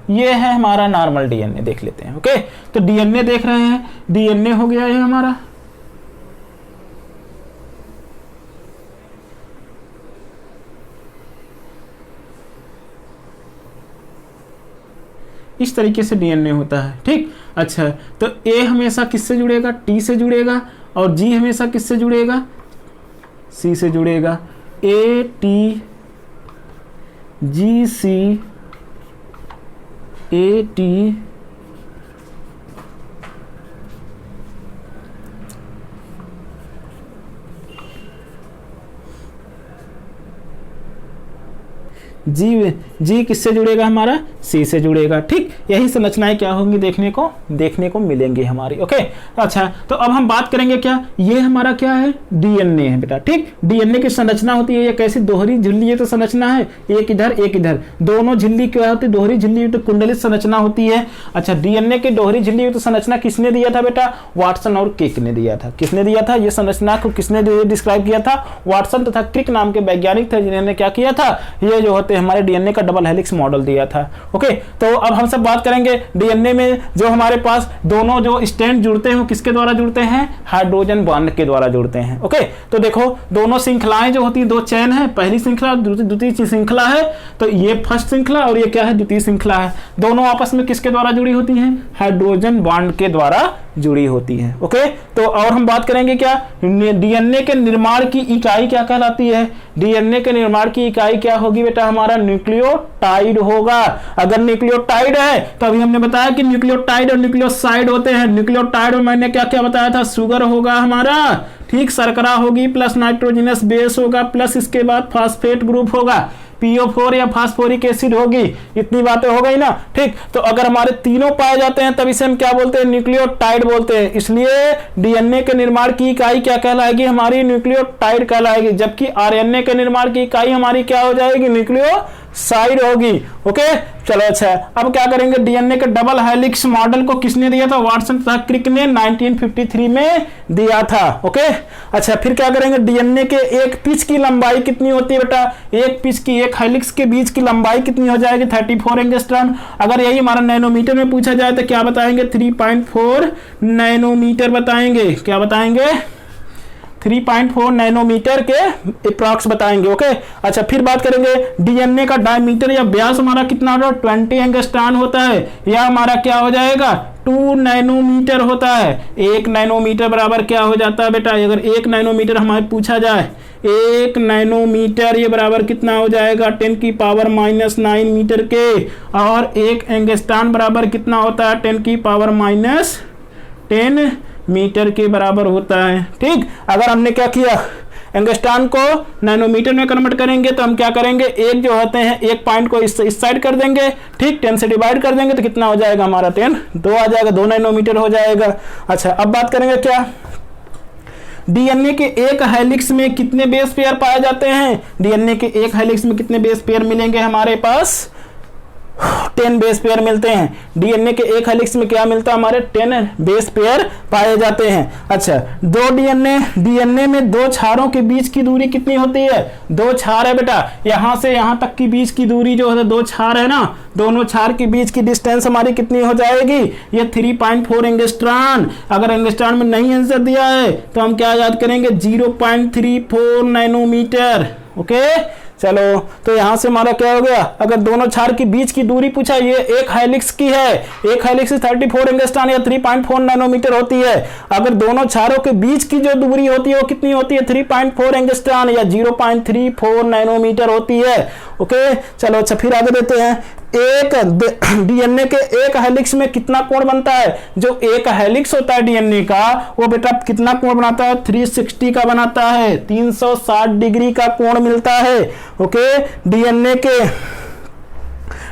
Speaker 1: ये है हमारा नॉर्मल डीएनए, देख लेते हैं। ओके, तो डीएनए देख रहे हैं, डीएनए हो गया है हमारा। इस तरीके से डीएनए होता है। ठीक, अच्छा, तो ए हमेशा किससे जुड़ेगा, टी से जुड़ेगा, और जी हमेशा किससे जुड़ेगा, सी से जुड़ेगा। A T G C A T G किससे जुड़ेगा, हमारा सी से जुड़ेगा। ठीक, यही संरचनाएं क्या होंगी देखने को मिलेंगी हमारी। ओके, अच्छा, तो अब हम बात करेंगे क्या, ये हमारा क्या है, डीएनए है बेटा। ठीक, डीएनए की संरचना होती है, ये कैसी दोहरी झिल्ली ये तो संरचना है, एक इधर एक इधर, दोनों झिल्ली क्या होती है, दोहरी झिल्ली तो कुंडलित संरचना होती है। अच्छा, डीएनए की दोहरी झिल्ली तो संरचना किसने दिया था बेटा, वाटसन और क्रिक ने दिया था। किसने दिया था, ये संरचना को किसने डिस्क्राइब किया था, वाटसन तथा क्रिक नाम के वैज्ञानिक थे, जिन्होंने क्या किया था, ये जो होते हमारे डीएनए का डबल हेलिक्स मॉडल दिया था। ओके, तो अब हम सब बात करेंगे डीएनए में जो हमारे पास दोनों जो स्ट्रैंड जुड़ते हैं किसके द्वारा जुड़ते हैं, हाइड्रोजन बॉन्ड के द्वारा जुड़ते हैं। ओके, तो देखो दोनों श्रृंखलाएं जो होती है, दो चेन है, पहली श्रृंखला द्वितीय श्रृंखला है, तो ये फर्स्ट श्रृंखला और ये क्या है, द्वितीय श्रृंखला है। दोनों आपस में किसके द्वारा जुड़ी होती हैं, हाइड्रोजन बॉन्ड के द्वारा जुड़ी होती है। ओके, तो और हम बात करेंगे क्या, डीएनए के निर्माण की इकाई क्या कहलाती है, डीएनए के निर्माण की इकाई क्या होगी बेटा, हमारा न्यूक्लियोटाइड होगा। अगर न्यूक्लियोटाइड है तो अभी हमने बताया कि न्यूक्लियोटाइड और न्यूक्लियोसाइड होते हैं। न्यूक्लियोटाइड में मैंने क्या क्या बताया था, शुगर होगा हमारा, ठीक, शर्करा होगी, प्लस नाइट्रोजनस बेस होगा, प्लस इसके बाद फास्फेट ग्रुप होगा, PO4 या फास्फोरिक एसिड होगी। इतनी बातें हो गई ना। ठीक, तो अगर हमारे तीनों पाए जाते हैं तब इसे हम क्या बोलते हैं, न्यूक्लियोटाइड बोलते हैं। इसलिए डीएनए के निर्माण की इकाई क्या कहलाएगी, हमारी न्यूक्लियोटाइड कहलाएगी, जबकि आरएनए के निर्माण की इकाई हमारी क्या हो जाएगी, न्यूक्लियोसाइड होगी। ओके, चलो, अच्छा, अब क्या करेंगे, डीएनए के डबल हेलिक्स मॉडल को किसने दिया था, वाटसन तथा क्रिक ने 1953 में दिया था। ओके, अच्छा, फिर क्या करेंगे, डीएनए के एक पिच की लंबाई कितनी होती है बेटा, एक पिच की, एक हेलिक्स के बीच की लंबाई कितनी हो जाएगी, 34 एंगस्ट्रॉम। अगर यही हमारा नैनोमीटर में पूछा जाए तो क्या बताएंगे, 3.4 नैनोमीटर बताएंगे। क्या बताएंगे, 3.4 नैनोमीटर के अप्रॉक्स बताएंगे। ओके, अच्छा, फिर बात करेंगे डीएनए का डायमीटर या व्यास हमारा कितना होता है, 20 एंगस्ट्रॉन होता है, या हमारा क्या हो जाएगा, 2 नैनोमीटर होता है। 1 नैनोमीटर बराबर क्या हो जाता है बेटा, अगर 1 नैनोमीटर हमारे पूछा जाए, 1 नैनोमीटर ये बराबर कितना हो जाएगा, 10⁻⁹ मीटर के, और 1 एंगस्ट्रॉन बराबर कितना होता है, 10⁻10 मीटर के बराबर होता है। ठीक, अगर हमने क्या किया, एंगस्ट्रॉन को नैनोमीटर में कन्वर्ट करेंगे तो हम क्या करेंगे, एक जो होते हैं एक पॉइंट को इस साइड कर देंगे, ठीक, 10 से डिवाइड कर देंगे तो कितना हो जाएगा हमारा, 10, 2 आ जाएगा, 2 नैनोमीटर हो जाएगा। अच्छा, अब बात करेंगे क्या, डीएनए के एक हेलिक्स में कितने बेस पेयर पाए जाते हैं, डीएनए के एक हेलिक्स में कितने बेस पेयर मिलेंगे हमारे पास, 10 बेस पेयर मिलते हैं। डीएनए के एक हेलिक्स में क्या मिलता है, हमारे 10 बेस पेयर पाए जाते हैं। अच्छा, दो डीएनए में दो क्षारों के बीच की दूरी कितनी होती है, 2 क्षार है बेटा, यहां से यहां तक की बीच की दूरी जो है 2 क्षार है ना, दोनों क्षार के बीच की डिस्टेंस हमारी कितनी हो जाएगी, ये 3.4 एंगस्ट्रॉन। अगर एंगस्ट्रॉन में नहीं आंसर दिया है तो हम क्या याद करेंगे, 0.34 नैनोमीटर। ओके, चलो तो यहां से हमारा क्या हो गया, अगर दोनों क्षार के बीच की दूरी पूछा, ये एक हेलिक्स की है, एक हेलिक्स 34 एंगस्ट्रॉन या 3.4 नैनोमीटर होती है। अगर दोनों क्षारों के बीच की जो दूरी होती है वो कितनी होती है, 3.4 एंगस्ट्रॉन या 0.34 नैनोमीटर होती है। ओके, चलो अच्छा फिर आगे देते हैं, एक डीएनए के एक हेलिक्स में कितना कोण बनता है, जो एक हेलिक्स होता है डीएनए का वो बेटा कितना कोण बनाता है, 360 का बनाता है, 360 डिग्री का कोण मिलता है। ओके,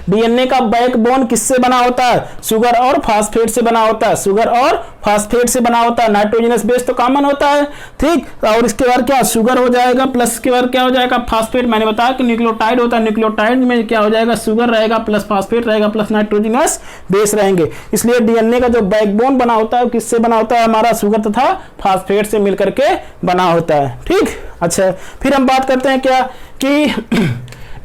Speaker 1: डीएनए का बैकबोन किससे बना होता है, शुगर और फास्फेट से बना होता है, शुगर और फास्फेट से बना होता है। नाइट्रोजनस बेस तो कॉमन होता है, ठीक, और इसके बाद क्या शुगर हो जाएगा, प्लस के बाद क्या हो जाएगा फास्फेट। मैंने बताया कि न्यूक्लियोटाइड होता है, न्यूक्लियोटाइड में क्या हो जाएगा, शुगर रहेगा प्लस फास्फेट रहेगा प्लस नाइट्रोजनस बेस रहेंगे। इसलिए डीएनए का जो बैकबोन बना होता है किससे बना होता है, हमारा शुगर तथा फास्फेट से मिलकर के बना होता है। ठीक, अच्छा फिर हम बात करते हैं क्या कि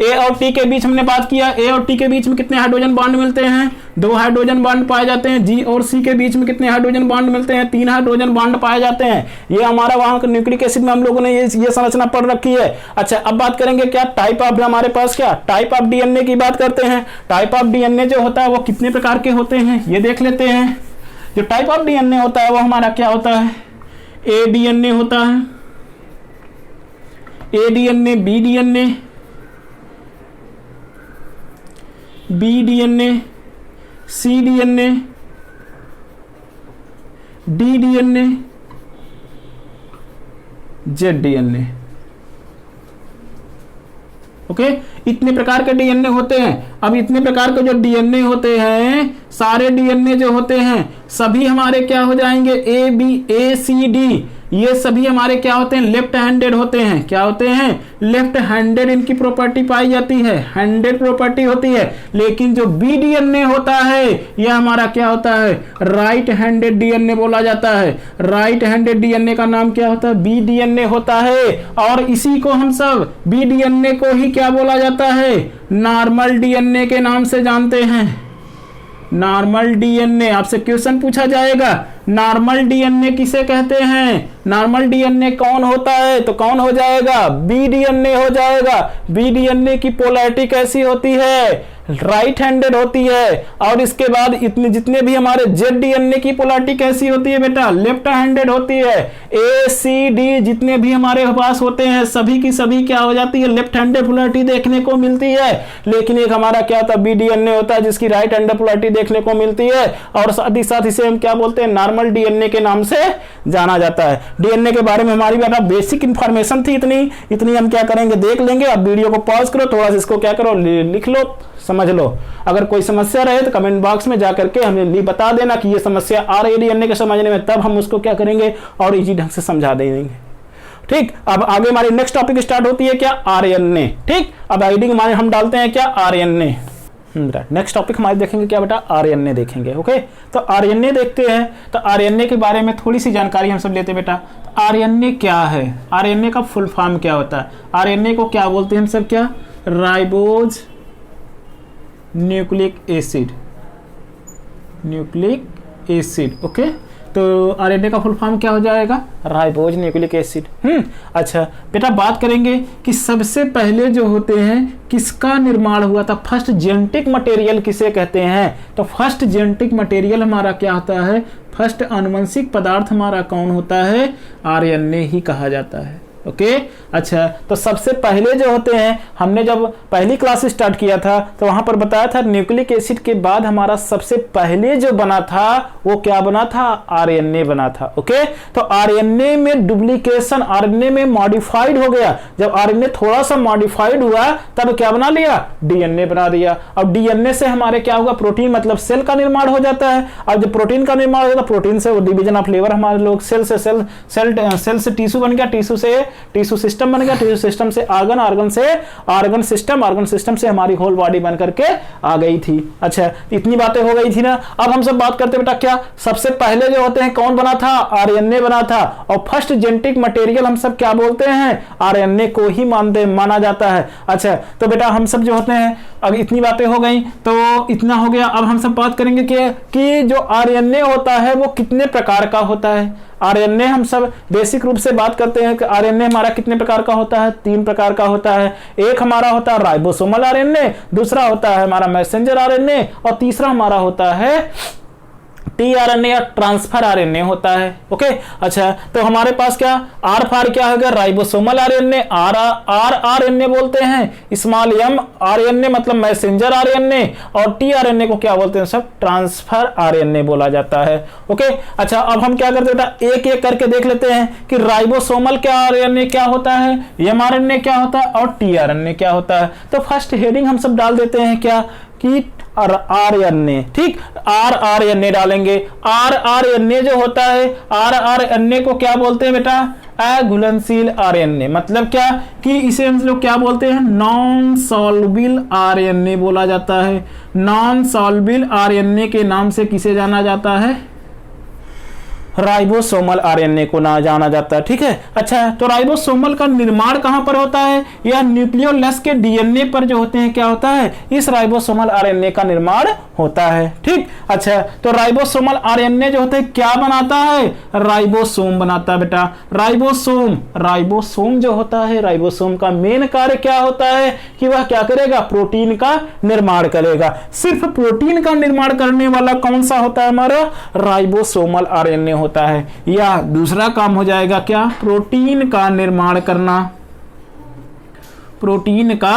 Speaker 1: ए और टी के बीच हमने बात किया, ए और टी के बीच में कितने हाइड्रोजन बॉन्ड मिलते हैं, 2 हाइड्रोजन बॉन्ड पाए जाते हैं। जी और सी के बीच में कितने हाइड्रोजन बॉन्ड मिलते हैं, 3 हाइड्रोजन बॉन्ड पाए जाते हैं। ये हमारा वहां न्यूक्लिक एसिड में हम लोगों ने ये संरचना पढ़ रखी है। अच्छा, अब बात करेंगे क्या टाइप ऑफ, हमारे पास क्या टाइप ऑफ डीएनए की बात करते हैं। टाइप ऑफ डीएनए जो होता है वो कितने प्रकार के होते हैं ये देख लेते हैं। जो टाइप ऑफ डीएनए होता है वो हमारा क्या होता है, ए डीएनए होता है, A DNA, B DNA, B DNA, C DNA, D DNA, Z DNA. Okay, इतने प्रकार के डीएनए होते हैं। अब इतने प्रकार के जो डीएनए होते हैं, सारे डीएनए जो होते हैं सभी हमारे क्या हो जाएंगे, A B A C D, ये सभी हमारे क्या होते हैं, लेफ्ट हैंडेड होते हैं। क्या होते हैं, लेफ्ट हैंडेड इनकी प्रॉपर्टी पाई जाती है, हैंडेड प्रॉपर्टी होती है। लेकिन जो बी डीएनए होता है ये हमारा क्या होता है, राइट हैंडेड डीएनए बोला जाता है। राइट हैंडेड डीएनए का नाम क्या होता है, बी डीएनए होता है। और इसी को हम सब बी डीएनए को ही क्या बोला जाता है, नॉर्मल डीएनए के नाम से जानते हैं। नॉर्मल डीएनए, आपसे क्वेश्चन पूछा जाएगा नॉर्मल डीएनए किसे कहते हैं, नॉर्मल डीएनए कौन होता है, तो कौन हो जाएगा, बी डीएनए हो जाएगा। बी डीएनए की पोलैरिटी कैसी होती है, राइट हैंडेड होती है। और इसके बाद इतने जितने भी हमारे जेड डीएनए की पोलैरिटी कैसी होती है बेटा, लेफ्ट हैंडेड होती है। ए सी डी जितने भी हमारे पास होते हैं सभी की सभी क्या हो जाती है, लेफ्ट हैंडेड पोलैरिटी देखने को मिलती है। लेकिन एक हमारा क्या होता है, बी डीएनए होता है जिसकी राइट हैंडेड पोलैरिटी देखने को मिलती है। और साथ ही साथ इसे हम क्या बोलते हैं, नॉर्मल डीएनए के नाम से जाना जाता है। डीएनए के बारे में हमारी बेटा बेसिक इंफॉर्मेशन थी, इतनी हम क्या करेंगे देख लेंगे। अब वीडियो को पॉज करो, थोड़ा सा इसको क्या करो, लिख लो, समझ लो। अगर कोई समस्या रहे तो कमेंट बॉक्स में जाकर के हमें बता देना कि ये समस्या आ रही है डीएनए के समझने में, तब हम उसको क्या करेंगे और इजी ढंग से समझा देंगे। ठीक, अब आगे हमारी नेक्स्ट टॉपिक स्टार्ट होती है क्या, आरएनए। ठीक, अब हेडिंग हमारे हम डालते हैं क्या, आरएनए। नेक्स्ट टॉपिक हमारे देखेंगे क्या बेटा, आरएनए देखेंगे। ओके, तो आरएनए देखते हैं। तो आरएनए के बारे में थोड़ी सी जानकारी हम सब लेते हैं बेटा। तो आरएनए क्या है, आरएनए का फुल फॉर्म क्या होता है, आरएनए को क्या बोलते हैं हम सब, क्या ribose nucleic acid, nucleic acid. Okay, तो आरएनए का फुल फॉर्म क्या हो जाएगा, राइबोज न्यूक्लिक एसिड। अच्छा बेटा, बात करेंगे कि सबसे पहले जो होते हैं किसका निर्माण हुआ था, फर्स्ट जेनेटिक मटेरियल किसे कहते हैं। तो फर्स्ट जेनेटिक मटेरियल हमारा क्या होता है, फर्स्ट आनुवंशिक पदार्थ हमारा कौन होता है, आरएनए ही कहा जाता है। ओके, अच्छा तो सबसे पहले जो होते हैं, हमने जब पहली क्लास स्टार्ट किया था तो वहां पर बताया था न्यूक्लिक एसिड के बाद हमारा सबसे पहले जो बना था वो क्या बना था, आरएनए बना था। ओके, तो आरएनए में डुप्लीकेशन, आरएनए में मॉडिफाइड हो गया। जब आरएनए थोड़ा सा मॉडिफाइड हुआ तब क्या बना लिया, डीएनए बना दिया। अब डीएनए से हमारे क्या होगा, प्रोटीन मतलब सेल का निर्माण हो जाता है। अब जब प्रोटीन का निर्माण होता है, प्रोटीन से डिवीजन ऑफ लेबर, हमारे लोग सेल से टिश्यू बन गया, टिश्यू से टिश्यू सिस्टम बन गया, टिश्यू सिस्टम से आर्गन, आर्गन से ऑर्गन सिस्टम, ऑर्गन सिस्टम से हमारी होल बॉडी बन करके आ गई थी। अच्छा, इतनी बातें हो गई थी ना। अब हम सब बात करते बेटा क्या सबसे पहले जो होते हैं कौन बना था, आरएनए बना था, और फर्स्ट जेनेटिक मटेरियल हम सब क्या बोलते हैं, आरएनए को ही माना जाता है। अच्छा, तो बेटा हम सब जो होते हैं, अब इतनी बातें हो गई तो इतना हो गया। अब हम सब बात करेंगे कि जो आरएनए होता है वो कितने प्रकार का होता है। आरएनए हम सब बेसिक रूप से बात करते हैं कि आरएनए हमारा कितने प्रकार का होता है, 3 प्रकार का होता है। एक हमारा होता है राइबोसोमल आरएनए, दूसरा होता है हमारा मैसेंजर आरएनए, और तीसरा हमारा होता है टीआरएनए या ट्रांसफर आरएनए होता है। ओके, अच्छा, तो हमारे पास क्या आर फार क्या होगा, राइबोसोमल आरएनए, आरएनए बोलते हैं, स्मॉल एम आरएनए मतलब मैसेंजर आरएनए, और टीआरएनए को क्या बोलते हैं सब, ट्रांसफर आरएनए बोला जाता है। ओके, अच्छा, अब हम क्या करते हैं एक एक करके देख लेते हैं कि राइबोसोमल क्या आरएनए क्या होता है, एमआरएनए क्या होता है, और टीआरएनए क्या होता है। तो फर्स्ट हेडिंग हम सब डाल देते हैं क्या कि आरएनए, ठीक, आरएनए डालेंगे। आरएनए जो होता है, आरएनए को क्या बोलते हैं बेटा, अघुलनशील आरएनए, मतलब क्या कि इसे हम लोग क्या बोलते हैं, नॉन सॉल्युबल आरएनए बोला जाता है। नॉन सॉल्युबल आरएनए के नाम से किसे जाना जाता है, राइबोसोमल आरएनए को ना जाना जाता है। ठीक है, अच्छा, तो राइबोसोमल का निर्माण कहां पर होता है, यह न्यूक्लियोलस के डीएनए पर जो होते हैं क्या होता है, इस राइबोसोमल आरएनए का निर्माण होता है। ठीक, अच्छा, तो राइबोसोमल आरएनए जो होते हैं क्या बनाता है, राइबोसोम बनाता है बेटा। राइबोसोम जो होता है, राइबोसोम का मेन कार्य क्या होता है कि वह क्या करेगा, प्रोटीन का निर्माण करेगा। सिर्फ प्रोटीन का निर्माण करने वाला कौन सा होता है, हमारा राइबोसोमल आरएनए होता है। या दूसरा काम हो जाएगा क्या, प्रोटीन का निर्माण करना, प्रोटीन का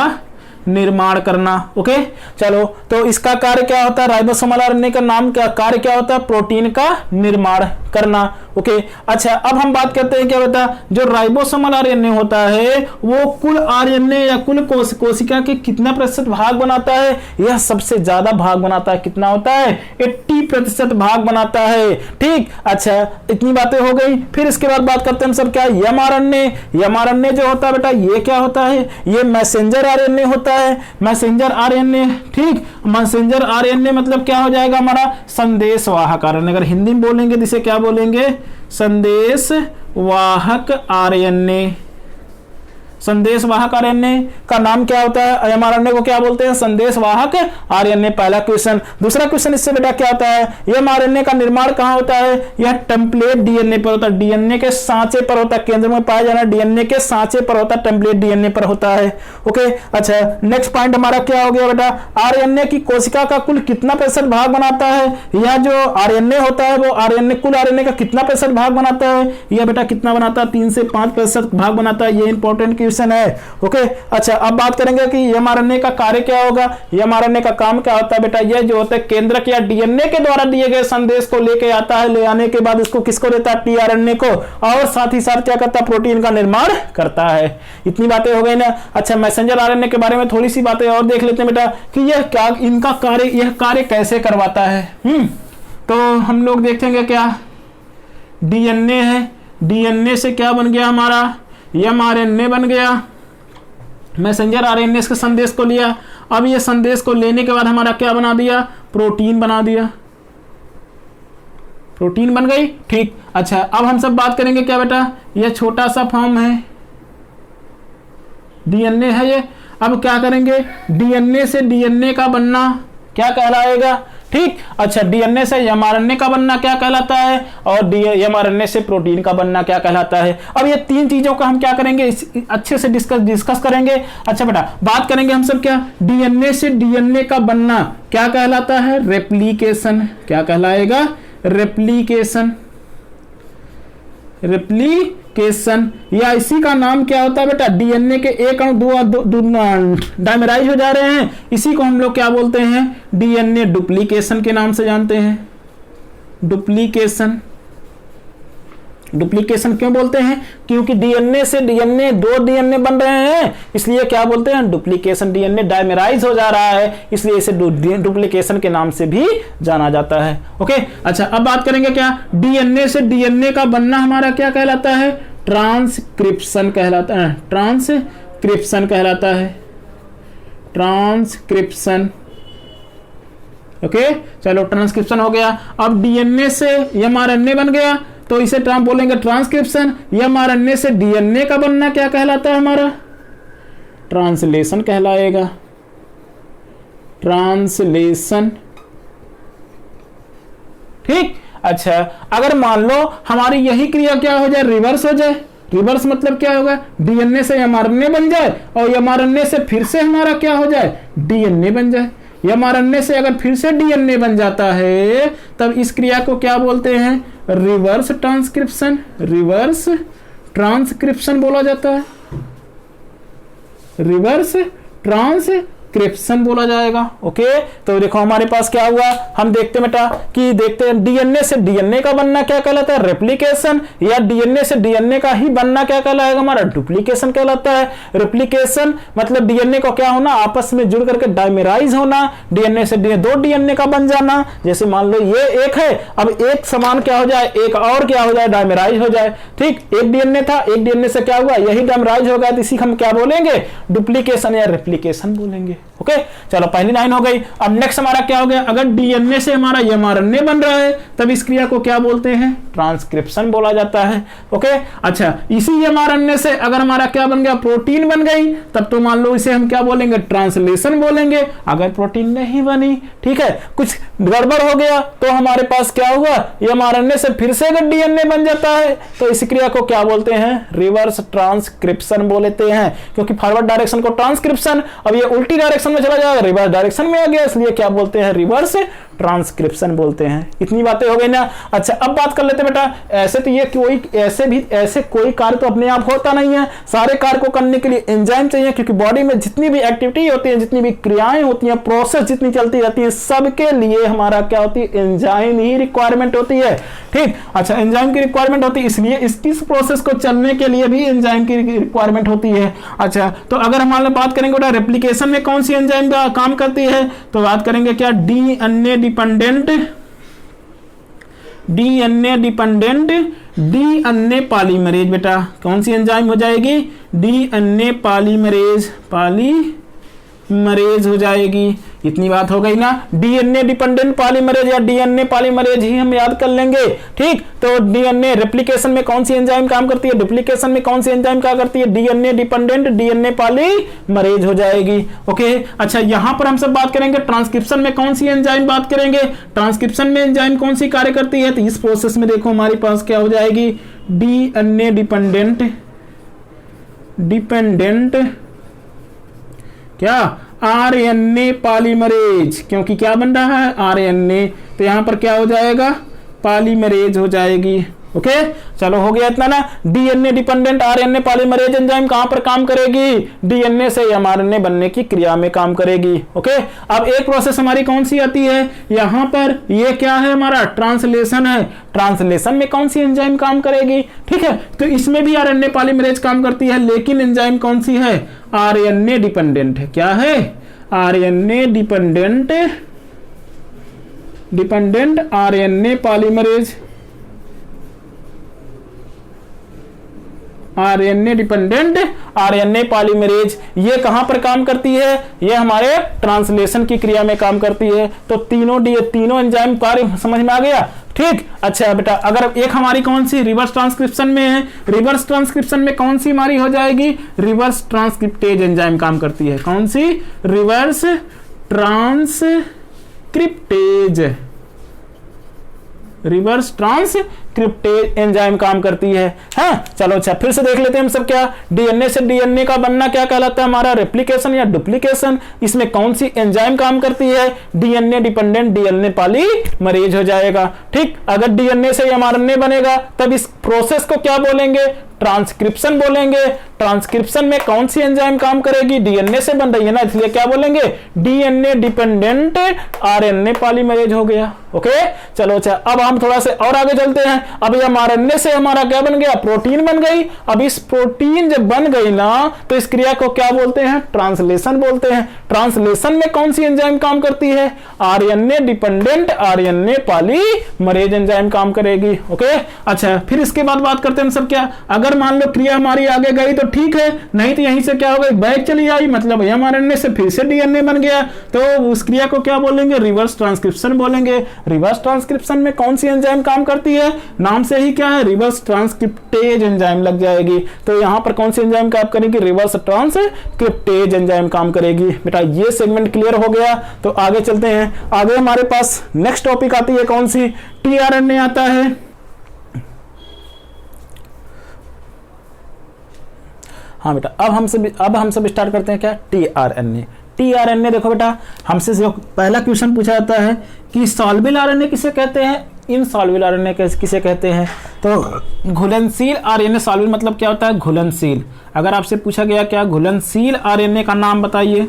Speaker 1: निर्माण करना। ओके, चलो, तो इसका कार्य क्या होता है, राइबोसोमल आरएनए का नाम क्या कार्य क्या होता है, प्रोटीन का निर्माण करना। ओके, अच्छा, अब हम बात करते हैं क्या बेटा, जो राइबोसोमल आरएनए होता है वो कुल आरएनए या कुल कोशिका के कितना प्रतिशत भाग बनाता है, यह सबसे ज्यादा भाग बनाता है। कितना होता है, 80% भाग बनाता है। ठीक, अच्छा, इतनी बातें हो गई। फिर इसके बाद बात करते हैं हम सब क्या, एमआरएनए जो होता है बेटा, ये क्या होता है, ये मैसेंजर आरएनए होता है, मैसेंजर आरएनए। ठीक, मैसेंजर आरएनए मतलब क्या हो जाएगा हमारा, संदेश वाहक आरएनए। अगर हिंदी में बोलेंगे तो इसे क्या बोलेंगे, संदेश वाहक आरएनए। संदेश वाहक आरएनए का नाम क्या होता है, एमआरएनए को क्या बोलते हैं, संदेश वाहक आरएनए। पहला क्वेश्चन। दूसरा क्वेश्चन इससे बेटा क्या होता है, एमआरएनए का निर्माण कहां होता है, यह टेम्पलेट डीएनए पर होता है, डीएनए के सांचे पर होता है, केंद्र में पाया जाना डीएनए के सांचे पर होता है, टेम्पलेट डीएनए पर होता है। ओके, अच्छा, नेक्स्ट पॉइंट हमारा क्या हो गया बेटा, आरएनए की कोशिका का कुल कितना प्रतिशत भाग बनाता है, यह जो आरएनए होता है वो आरएनए कुल आरएनए का कितना प्रतिशत भाग बनाता है, यह बेटा कितना बनाता है, 3 से 5% भाग बनाता है। ये इंपॉर्टेंट क्वेश्चन है। ओके, अच्छा, अब बात करेंगे कि एमआरएनए का कार्य क्या होगा। एमआरएनए का काम क्या होता है बेटा, यह जो होता है केंद्रक या डीएनए के द्वारा दिए गए संदेश को लेके आता है, ले आने के बाद इसको किसको देता है, टीआरएनए को, और साथ ही साथ क्या करता है, प्रोटीन का निर्माण करता है। इतनी बातें हो गई ना। अच्छा, मैसेंजर आरएनए के बारे में थोड़ी सी बातें और देख लेते हैं बेटा कि यह क्या, इनका कार्य, यह कार्य कैसे करवाता है। तो हम लोग देखेंगे क्या, डीएनए है, डीएनए से क्या बन गया हमारा, एमआरएनए बन गया। मैसेंजर आरएनए के संदेश को लिया, अब ये संदेश को लेने के बाद हमारा क्या बना दिया, प्रोटीन बना दिया, प्रोटीन बन गई। ठीक, अच्छा, अब हम सब बात करेंगे क्या बेटा, ये छोटा सा फॉर्म है, डीएनए है ये। अब क्या करेंगे, डीएनए से डीएनए का बनना क्या कहलाएगा। ठीक, अच्छा, डीएनए से एमआरएनए का बनना क्या कहलाता है, और एमआरएनए से प्रोटीन का बनना क्या कहलाता है। अब ये 3 चीजों का हम क्या करेंगे, अच्छे से डिस्कस करेंगे। अच्छा बेटा, बात करेंगे हम सब क्या, डीएनए से डीएनए का बनना क्या कहलाता है, रेप्लिकेशन। क्या कहलाएगा, रेप्लिकेशन, रेप्लिकेशन। या इसी का नाम क्या होता है बेटा, डीएनए के एक अणु दो डाइमराइज हो जा रहे हैं, इसी को हम लोग क्या बोलते हैं, डीएनए डुप्लीकेशन के नाम से जानते हैं। डुप्लीकेशन, डुप्लीकेशन क्यों बोलते हैं, क्योंकि डीएनए से डीएनए 2 डीएनए बन रहे हैं, इसलिए क्या बोलते हैं, डुप्लीकेशन। डीएनए डाइमराइज हो जा रहा है, इसलिए इसे डुप्लीकेशन के नाम से भी जाना जाता है। ओके, अच्छा, अब बात करेंगे क्या, डीएनए से डीएनए का बनना हमारा क्या कहलाता है, ट्रांसक्रिप्शन कहलाता है, ट्रांसक्रिप्शन कहलाता है, ट्रांसक्रिप्शन। ओके, चलो ट्रांसक्रिप्शन हो गया। अब डीएनए से एमआरएनए बन गया तो इसे बोलेंगे ट्रांसक्रिप्शन। एमआरएनए से डीएनए का बनना क्या कहलाता है हमारा? ट्रांसलेशन कहलाएगा, ट्रांसलेशन। ठीक, अच्छा अगर मान लो हमारी यही क्रिया क्या हो जाए, रिवर्स हो जाए। रिवर्स मतलब क्या होगा? डीएनए से एमआरएनए बन जाए और एमआरएनए से फिर से हमारा क्या हो जाए? डीएनए बन जाए। एमआरएनए से अगर फिर से डीएनए बन जाता है तब इस क्रिया को क्या बोलते हैं? रिवर्स ट्रांसक्रिप्शन, रिवर्स ट्रांसक्रिप्शन बोला जाता है, रिवर्स ट्रांसक्रिप्शन बोला जाएगा। ओके, तो देखो हमारे पास क्या हुआ, हम देखते बेटा कि देखते हैं डीएनए से डीएनए का बनना क्या कहलाता है? रेप्लिकेशन। या डीएनए से डीएनए का ही बनना क्या कहलाएगा हमारा? डुप्लीकेशन कहलाता है। रेप्लिकेशन मतलब डीएनए को क्या होना? आपस में जुड़ करके डाइमेराइज होना, डीएनए से दो डीएनए का बन जाना। जैसे मान लो ये एक है, अब एक समान क्या हो जाए? एक और क्या हो जाए? डाइमेराइज हो जाए। ठीक, एक डीएनए था, एक डीएनए से क्या हुआ? यही डाइमेराइज हो गया, तो इसी हम क्या बोलेंगे? डुप्लीकेशन या रेप्लिकेशन बोलेंगे। ओके, चलो पहली लाइन हो गई। अब नेक्स्ट हमारा क्या हो गया? अगर डीएनए से हमारा एमआरएनए बन रहा है तब इस क्रिया को क्या बोलते हैं? ट्रांसक्रिप्शन बोला जाता है। ओके, अच्छा इसी एमआरएनए से अगर हमारा क्या बन गया? प्रोटीन बन गई, तब तो मान लो इसे हम क्या बोलेंगे? ट्रांसलेशन बोलेंगे। अगर प्रोटीन नहीं बनी, ठीक है, कुछ गड़बड़ हो गया तो हमारे पास क्या हुआ? एमआरएनए से फिर से अगर डीएनए बन जाता है तो इस क्रिया को क्या बोलते हैं? रिवर्स ट्रांसक्रिप्शन बोलते हैं। क्योंकि फॉरवर्ड डायरेक्शन को ट्रांसक्रिप्शन, अब ये उल्टी डायरेक्शन में चला जाएगा, रिवर्स डायरेक्शन में आ गया, इसलिए क्या बोलते हैं? रिवर्स ट्रांसक्रिप्शन बोलते हैं। इतनी बातें हो गई ना। अच्छा अब बात कर लेते हैं बेटा, ऐसे तो ये कोई ऐसे कोई कार्य तो अपने आप होता नहीं है। सारे कार्य को करने के लिए एंजाइम चाहिए, क्योंकि बॉडी में जितनी भी एक्टिविटी होती है, जितनी भी क्रियाएं होती हैं, प्रोसेस जितनी चलती रहती है, सबके लिए हमारा क्या होती है? एंजाइम ही रिक्वायरमेंट होती है। ठीक, अच्छा एंजाइम की रिक्वायरमेंट होती है, इसलिए इस प्रोसेस को चलने के लिए भी एंजाइम की रिक्वायरमेंट होती है। अच्छा, तो अगर हम बात करेंगे बेटा रेप्लिकेशन में कौन सी एंजाइम का काम करती है, तो बात करेंगे क्या? DNA DNA polymerase. बेटा कौन सी एंजाइम हो जाएगी? डीएनए पॉलीमरेज हो जाएगी। इतनी बात हो गई ना। डीएनए डिपेंडेंट पॉलीमरेज या डीएनए पॉलीमरेज ही हम याद कर लेंगे। ठीक, तो डीएनए रेप्लिकेशन में कौन सी एंजाइम काम करती है? डुप्लीकेशन में कौन सी एंजाइम क्या करती है? डीएनए डिपेंडेंट डीएनए पॉलीमरेज हो जाएगी। ओके, अच्छा यहां पर हम सब बात करेंगे ट्रांसक्रिप्शन में कौन सी एंजाइम बात करेंगे। ट्रांसक्रिप्शन में एंजाइम कौन सी कार्य करती है? तो इस प्रोसेस में देखो हमारे पास क्या हो जाएगी? डीएनए डिपेंडेंट क्या? RNA polymerase. क्योंकि क्या बन रहा है? आरएनए, तो यहां पर क्या हो जाएगा? पॉलीमरेज हो जाएगी। ओके, चलो हो गया इतना ना। DNA dependent RNA polymerase enzyme कहां पर काम करेगी? डीएनए से एमआरएनए बनने की क्रिया में काम करेगी। ओके, अब एक प्रोसेस हमारी कौन सी आती है यहां पर? ये क्या है हमारा? ट्रांसलेशन है। ट्रांसलेशन में कौन सी एंजाइम काम करेगी? ठीक है, तो इसमें भी आरएनए पॉलीमरेज काम करती है, लेकिन एंजाइम कौन सी है? आरएनए डिपेंडेंट है। क्या है? RNA dependent RNA polymerase. RNA dependent RNA polymerase ये कहां पर काम करती है? ये हमारे ट्रांसलेशन की क्रिया में काम करती है। तो तीनों एंजाइम कार्य समझ में आ गया। ठीक, अच्छा बेटा अगर एक हमारी कौन सी? रिवर्स ट्रांसक्रिप्शन में है। रिवर्स ट्रांसक्रिप्शन में कौन सी हमारी हो जाएगी? रिवर्स ट्रांसक्रिप्टेज एंजाइम काम करती है। कौन सी? रिवर्स ट्रांसक्रिप्टेज एंजाइम काम करती है। हाँ चलो अच्छा फिर से देख लेते हैं हम सब। क्या डीएनए से डीएनए का बनना क्या कहलाता है हमारा? रेप्लिकेशन या डुप्लीकेशन। इसमें कौन सी एंजाइम काम करती है? डीएनए डिपेंडेंट डीएनए पॉलीमरेज हो जाएगा। ठीक, अगर डीएनए से एमआरएनए बनेगा तब इस प्रोसेस को क्या बोलेंगे? ट्रांसक्रिप्शन बोलेंगे। ट्रांसक्रिप्शन में कौन सी एंजाइम काम करेगी? डीएनए से बन रही है ना, इसलिए क्या बोलेंगे? डीएनए डिपेंडेंट आरएनए पॉलीमरेज हो गया। ओके, चलो अच्छा अब हम थोड़ा से और आगे चलते हैं। अब ये mRNA से हमारा क्या बन गया, प्रोटीन बन गई। अब इस प्रोटीन जब बन गई ना तो इस क्रिया को क्या बोलते हैं, ट्रांसलेशन बोलते हैं। ट्रांसलेशन में कौन सी एंजाइम काम करती है, RNA dependent RNA polymerase enzyme काम करेगी। ओके, अच्छा फिर इसके बाद बात करते हैं हम सब क्या, अगर मान लो क्रिया हमारी आगे गई तो ठीक है, नहीं तो यहीं से क्या होगा, बैक चली आई, मतलब एमआरएनए से फिर से डीएनए बन गया, तो उस क्रिया को क्या बोलेंगे, रिवर्स ट्रांसक्रिप्शन बोलेंगे। रिवर्स ट्रांसक्रिप्शन में कौन सी एंजाइम काम करती है, नाम से ही क्या है, रिवर्स ट्रांसक्रिप्टेज एंजाइम लग जाएगी। तो यहां पर कौन सी एंजाइम काम करेगी, रिवर्स ट्रांसक्रिप्टेज एंजाइम काम करेगी। बेटा ये सेगमेंट क्लियर हो गया, तो आगे चलते हैं। आगे हमारे पास नेक्स्ट टॉपिक आती है कौन सी, टीआरएनए आता है। हाँ बेटा, अब हम सब स्टार्ट करते हैं क्या, टीआरएनए। टीआरएनए देखो बेटा, हमसे जो पहला क्वेश्चन पूछा जाता है कि सॉल्युबल आरएनए किसे कहते हैं, इनसॉल्युबल आरएनए किसे कहते हैं। तो घुलनशील आरएनए, सॉल्युबल मतलब क्या होता है, घुलनशील। अगर आपसे पूछा गया क्या घुलनशील आरएनए का नाम बताइए,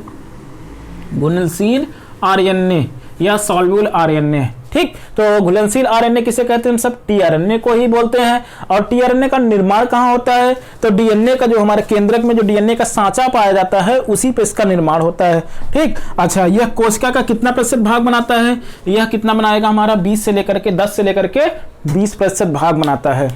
Speaker 1: घुलनशील आरएनए या सॉल्युबल आरएनए, ठीक। तो घुलनशील आरएनए किसे कहते हैं, हम सब टीआरएनए को ही बोलते हैं। और टीआरएनए का निर्माण कहाँ होता है, तो डीएनए का जो हमारे केंद्रक में जो डीएनए का सांचा पाया जाता है उसी पे इसका निर्माण होता है, ठीक। अच्छा, यह कोशिका का कितना प्रतिशत भाग बनाता है, यह कितना बनाएगा हमारा 10 से लेकर के 20% भाग बनाता है।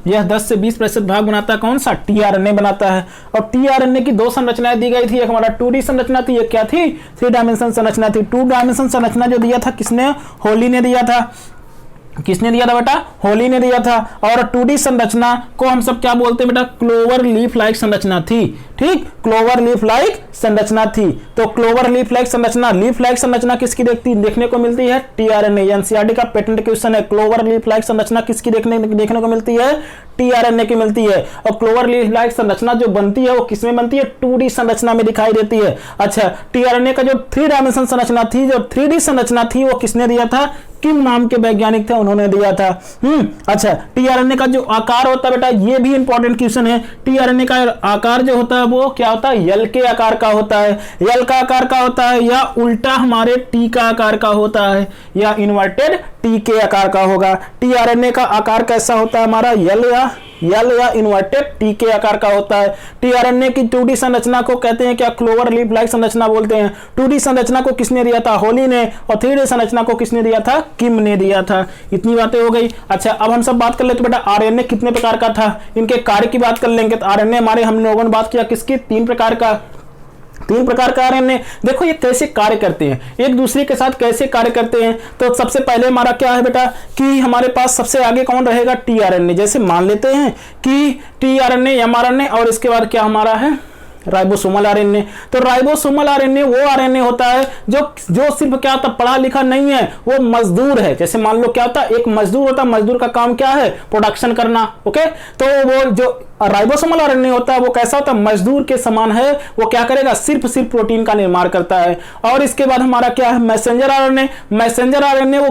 Speaker 1: यह 10 से 20% भाग बनाता है, कौन सा, टीआरएनए बनाता है। और टीआरएनए की दो संरचनाएं दी गई थी, एक हमारा 2D संरचना थी, एक क्या थी, 3 डायमेंशन संरचना थी। 2 डायमेंशन संरचना जो दिया था किसने, होली ने दिया था। किसने दिया था बेटा, होली ने दिया था। और 2D संरचना को हम सब क्या बोलते हैं बेटा, क्लोवर लीफ लाइक संरचना थी, ठीक, क्लोवर लीफ लाइक संरचना थी। तो क्लोवर लीफ लाइक संरचना किसकी देखने को मिलती है, टीआरएनए। एनसीईआरटी का पेटेंट क्वेश्चन है, क्लोवर लीफ लाइक संरचना किसकी देखने को मिलती है, टीआरएनए की मिलती है। और क्लोवर लीफ लाइक संरचना जो बनती है वो किसमें बनती है, 2D संरचना में दिखाई देती है। अच्छा, टीआरएनए का जो 3 डायमेंशन संरचना थी, जो 3D संरचना थी, वो किसने दिया था, किम नाम के वैज्ञानिक थे, उन्होंने दिया था। अच्छा, टीआरएनए का जो आकार होता है बेटा, ये भी इंपॉर्टेंट क्वेश्चन है। टीआरएनए का आकार जो होता है वो क्या होता है, यल के आकार का होता है। यल का आकार का होता है, या उल्टा हमारे टी का आकार का होता है, या इन्वर्टेड टी के आकार का होगा। टीआरएनए का आकार कैसा होता है हमारा, यल या इन्वर्टेड टी के आकार का होता है। टीआरएनए की 2D संरचना को कहते हैं क्या, क्लोवर लीफ लाइक संरचना बोलते हैं। 2D संरचना को किसने दिया था, होली ने। और 3D संरचना को किसने दिया था, किम ने दिया था। इतनी बातें हो गई। अच्छा, अब हम सब बात कर लेते बेटा, आरएनए कितने प्रकार का था, इनके कार्य की बात कर लेंगे। तो आरएनए हमारे हम लोगों ने बात किया किसकी, 3 प्रकार का आरएनए। देखो ये कैसे कार्य करते हैं, एक दूसरे के साथ कैसे कार्य करते हैं। तो सबसे पहले हमारा क्या है बेटा कि हमारे पास सबसे आगे कौन रहेगा, टीआरएनए। जैसे मान लेते हैं कि टीआरएनए, एमआरएनए, और इसके बाद क्या हमारा है, राइबोसोमल आरएनए। तो राइबोसोमल आरएनए वो आरएनए होता है जो सिर्फ क्या होता, पढ़ा लिखा नहीं है, वो मजदूर है। जैसे मान लो क्या होता है, एक मजदूर होता है, मजदूर का काम क्या है, प्रोडक्शन करना। ओके, तो वो जो राइबोसोमल आरएनए होता है वो कैसा होता है, मजदूर के समान है। वो क्या करेगा, सिर्फ प्रोटीन का निर्माण करता है। और इसके बाद हमारा क्या है, मैसेंजर आरएनए। मैसेंजर आरएनए वो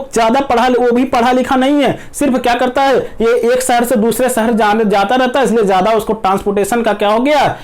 Speaker 1: वो भी पढ़ा लिखा नहीं है, सिर्फ क्या करता है, ये एक शहर से दूसरे शहर जाता रहता है, इसलिए ज्यादा उसको ट्रांसपोर्टेशन का क्या हो गया,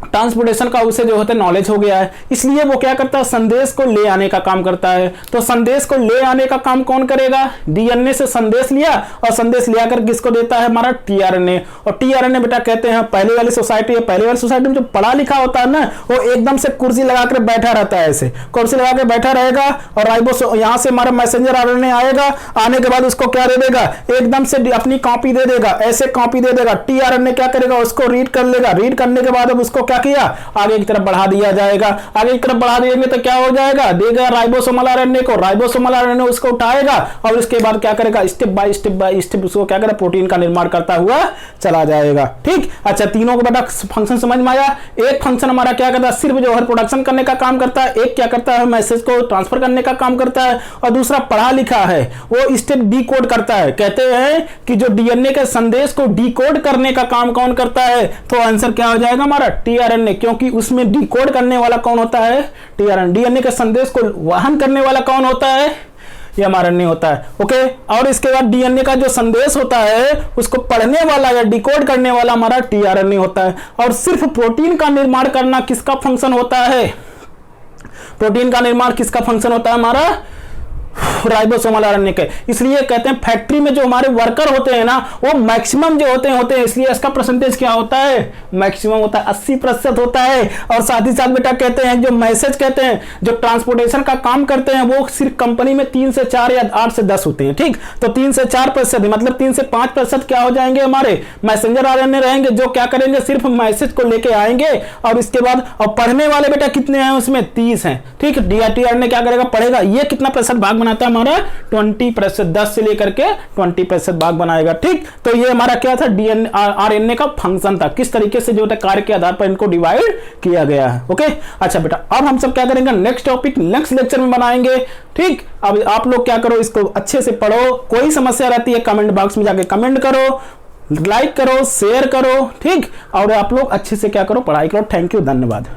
Speaker 1: ट्रांसपोर्टेशन का उसे जो होता है नॉलेज हो गया है। इसलिए वो क्या करता है, संदेश को ले आने का काम करता है। तो संदेश को ले आने का काम कौन करेगा, डीएनए से संदेश लिया, और संदेश लिया कर किसको देता है, हमारा टीआरएनए। और टीआरएनए बेटा कहते हैं पहले वाली सोसाइटी है, पहले वाली सोसाइटी में जो पढ़ा लिखा होता है ना, वो एकदम से कुर्सी लगाकर बैठा रहता है, ऐसे कुर्सी लगाकर बैठा रहेगा। और राइबोसोम यहाँ से हमारा मैसेंजर आरएनए आएगा, आने के बाद उसको क्या दे देगा, एकदम से अपनी कॉपी दे देगा, ऐसे कॉपी दे देगा। टीआरएनए क्या करेगा, उसको रीड कर लेगा, रीड करने के बाद अब उसको क्या किया, आगे की तरफ बढ़ा दिया जाएगा। आगे की तरफ बढ़ा देंगे तो क्या हो जाएगा, देगा राइबोसोमल आरएनए को, राइबोसोमल आरएनए उसको उठाएगा, और उसके बाद क्या करेगा, स्टेप बाय स्टेप उसको क्या करेगा, प्रोटीन का निर्माण करता हुआ चला जाएगा। ठीक, अच्छा, तीनों को बेटा फंक्शन समझ में आया। एक फंक्शन हमारा क्या करता है, सिर्फ जो है प्रोडक्शन करने का काम करता है, एक क्या करता है, मैसेज को ट्रांसफर करने का काम करता है, और दूसरा पढ़ा लिखा है वो स्टेप डिकोड करता है। कहते हैं कि जो डीएनए के संदेश को डिकोड करने का काम कौन करता है, तो आंसर क्या हो जाएगा हमारा, टीआरएनए, क्योंकि उसमें डिकोड करने वाला कौन होता है, टीआरएनए। डीएनए के संदेश को वहन करने वाला कौन होता है, ये एमआरएनए होता है। ओके, और इसके बाद डीएनए का जो संदेश होता है उसको पढ़ने वाला या डिकोड करने वाला हमारा टीआरएनए होता है। और सिर्फ प्रोटीन का निर्माण करना किसका फंक्शन होता है, प्रोटीन का निर्माण किसका फंक्शन होता है हमारा, राइबोसोमल आरएनए के। इसलिए कहते हैं फैक्ट्री में जो हमारे वर्कर होते हैं ना, वो मैक्सिमम जो होते हैं, इसलिए इसका परसेंटेज क्या होता है, मैक्सिमम होता है, 80% होता है। और साथ ही साथ बेटा कहते हैं जो मैसेज कहते हैं, जो ट्रांसपोर्टेशन का काम करते हैं, वो सिर्फ कंपनी में 3 से 4 या 8 से 10 होते हैं। ठीक, तो 3 से 4% मतलब 3 से 5% क्या हो जाएंगे, हमारे मैसेंजर आरएनए रहेंगे, जो क्या करेंगे, सिर्फ मैसेज को लेके आएंगे। और इसके बाद और पढ़ने वाले बेटा कितने हैं उसमें, 30 हैं। ठीक, डीआरटी आरएनए क्या करेगा, पढ़ेगा। ये कितना प्रतिशत भाग बनाता है हमारा, 20%, 10 से लेकर के 20% भाग बनाएगा। ठीक, तो ये हमारा क्या था, डीएनए आरएनए का फंक्शन था, किस तरीके से जो है कार्य के आधार पर इनको डिवाइड किया गया है। ओके, अच्छा बेटा, अब हम सब क्या करेंगे, नेक्स्ट टॉपिक नेक्स्ट लेक्चर में बनाएंगे। ठीक, अब आप लोग क्या करो, इसको अच्छे से पढ़ो। कोई समस्या रहती है कमेंट बॉक्स में जाके कमेंट करो, लाइक करो, शेयर करो। ठीक, और आप लोग अच्छे से क्या करो, पढ़ाई करो। थैंक यू, धन्यवाद।